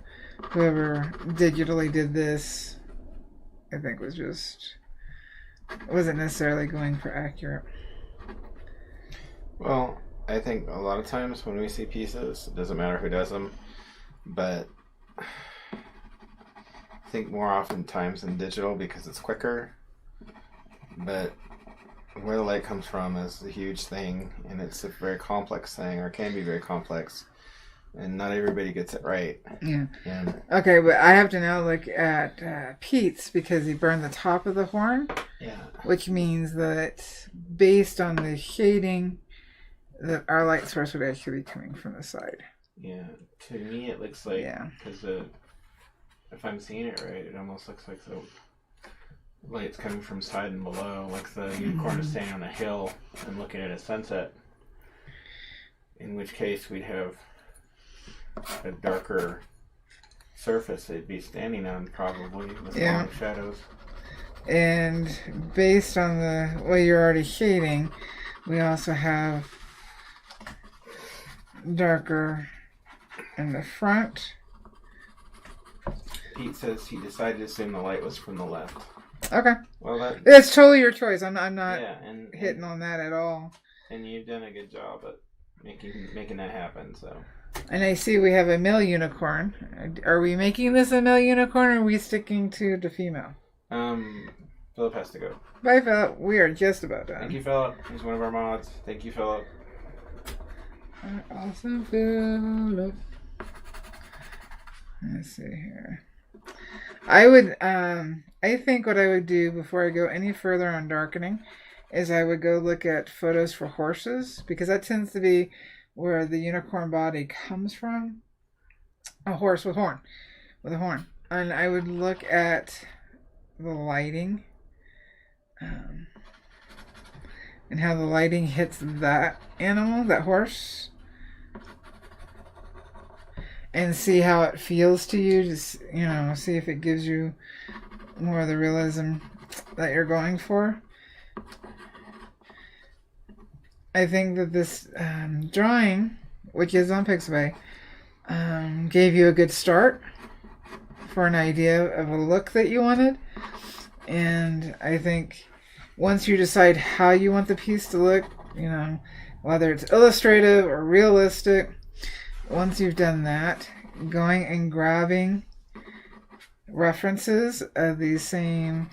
whoever digitally did this, I think wasn't necessarily going for accurate. Well, I think a lot of times when we see pieces, it doesn't matter who does them, but I think more often times in digital because it's quicker, but where the light comes from is a huge thing, and it's a very complex thing, or can be very complex, and not everybody gets it right. Yeah. And okay, but I have to now look at Pete's, because he burned the top of the horn. Yeah. Which means that based on the shading, that our light source would actually be coming from the side. Yeah. To me, it looks like, because if I'm seeing it right, it almost looks like the light's coming from side and below, like the unicorn is standing on a hill and looking at a sunset. In which case, we'd have a darker surface they'd be standing on, probably, with long shadows. And based on the way you're already shading, we also have darker in the front. Pete says he decided to assume the light was from the left. Okay. Well, it's totally your choice. I'm not hitting on that at all. And you've done a good job at making that happen, so. And I see we have a male unicorn. Are we making this a male unicorn, or are we sticking to the female? Philip has to go. Bye, Philip. We are just about done. Thank you, Philip. He's one of our mods. Thank you, Philip. Awesome, Philip. Let's see here. I think what I would do before I go any further on darkening is I would go look at photos for horses, because that tends to be where the unicorn body comes from. A horse with a horn. And I would look at the lighting, and how the lighting hits that animal, that horse, and see how it feels to you. Just, see if it gives you more of the realism that you're going for. I think that this drawing, which is on Pixabay, gave you a good start for an idea of a look that you wanted. And I think once you decide how you want the piece to look, whether it's illustrative or realistic, once you've done that, going and grabbing references of these same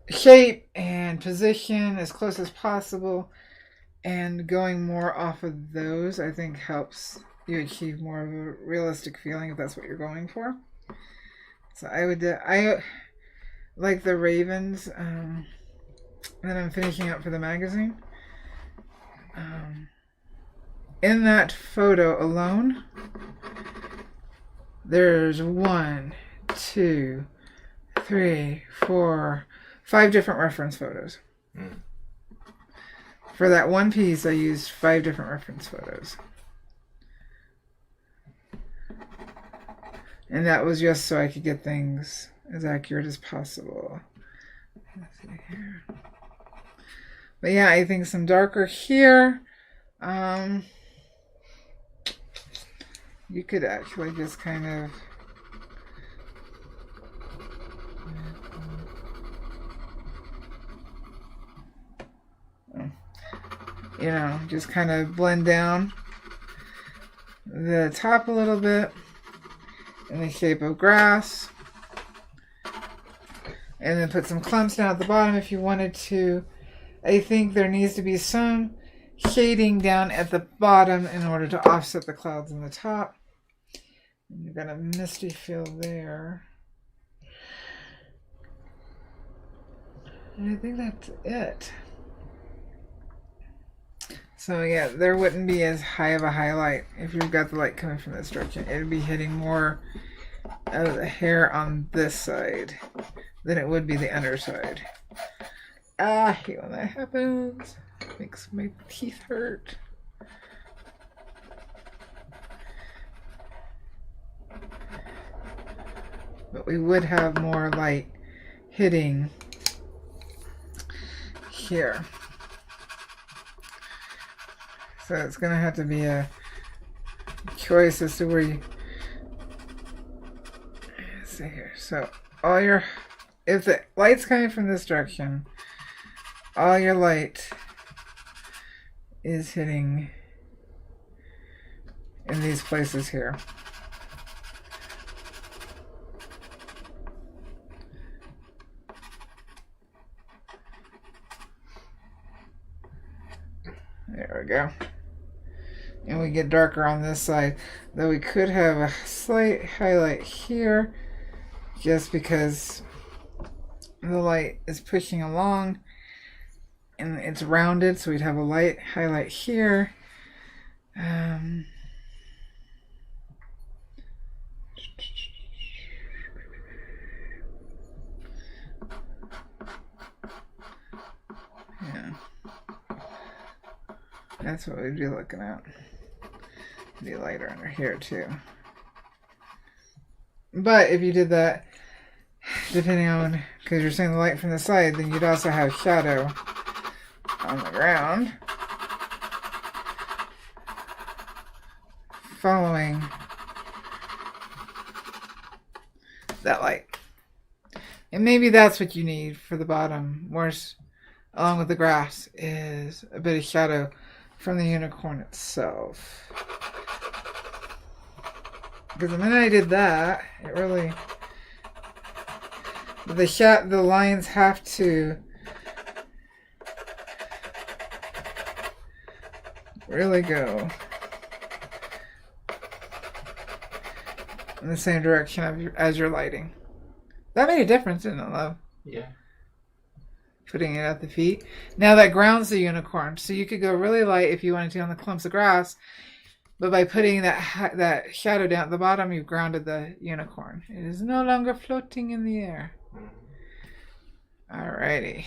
shape and position as close as possible, and going more off of those, I think helps you achieve more of a realistic feeling, if that's what you're going for. So I like the ravens that I'm finishing up for the magazine. In that photo alone, there's 1, 2, 3, 4, 5 different reference photos. For that one piece, I used 5 different reference photos. And that was just so I could get things as accurate as possible. Let's see here. But yeah, I think some darker here. You could actually just kind of just kind of blend down the top a little bit in the shape of grass, and then put some clumps down at the bottom if you wanted to. I think there needs to be some shading down at the bottom in order to offset the clouds on the top. And you've got a misty feel there. And I think that's it. So yeah, there wouldn't be as high of a highlight if you've got the light coming from this direction. It would be hitting more of the hair on this side than it would be the underside. I hate when that happens. It makes my teeth hurt. But we would have more light hitting here. So it's going to have to be a choice as to where you... Let's see here. So all your... If the light's coming from this direction, all your light is hitting in these places here. There we go. And we get darker on this side, though we could have a slight highlight here just because the light is pushing along and it's rounded, so we'd have a light highlight here. Yeah. That's what we'd be looking at. Be lighter under here too. But if you did that, depending on, because you're seeing the light from the side, then you'd also have shadow on the ground following that light. And maybe that's what you need for the bottom, whereas along with the grass is a bit of shadow from the unicorn itself. Because the minute I did that, it really... The lines have to really go in the same direction as your lighting. That made a difference, didn't it, love? Yeah. Putting it at the feet. Now that grounds the unicorn, so you could go really light if you wanted to on the clumps of grass, but by putting that shadow down at the bottom, you've grounded the unicorn. It is no longer floating in the air. Alrighty.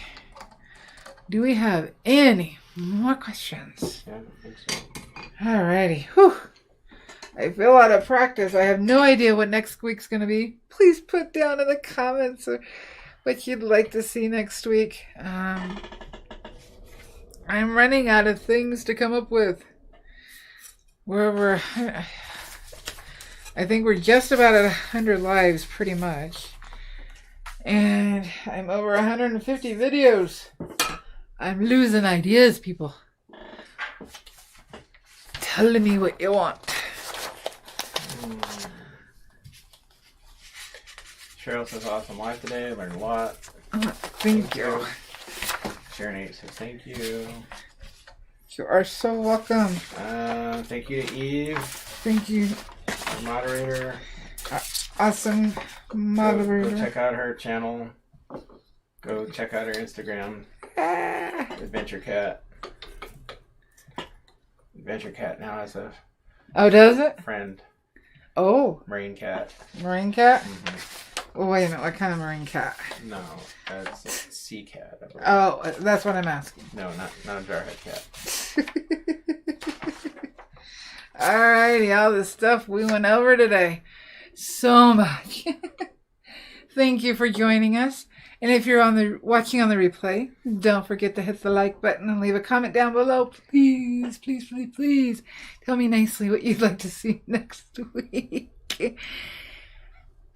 Do we have any more questions? Yeah, I don't think so. Alrighty. Whew. I feel out of practice. I have no idea what next week's going to be. Please put down in the comments what you'd like to see next week. I'm running out of things to come up with. I think we're just about at 100 lives, pretty much. And I'm over 150 videos. I'm losing ideas, people. Tell me what you want. Cheryl says awesome live today. I learned a lot. Thank you. Sharon 8 says thank you. You are so welcome. Thank you to Eve. Thank you. Our moderator. Awesome moderator. Go check out her channel. Go check out her Instagram. Adventure Cat. Adventure Cat now has a does it? friend. Oh. Marine cat. Marine cat? Mm-hmm. Well, wait a minute. What kind of marine cat? No, that's a sea cat. Oh, that's what I'm asking. No, not a jarhead cat. Alrighty, all the stuff we went over today. So much. Thank you for joining us. And if you're watching on the replay, don't forget to hit the like button and leave a comment down below. Please, please, please, please. Tell me nicely what you'd like to see next week.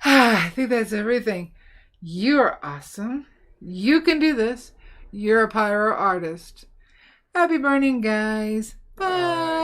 I think that's everything. You're awesome. You can do this. You're a pyro artist. Happy burning, guys. Bye.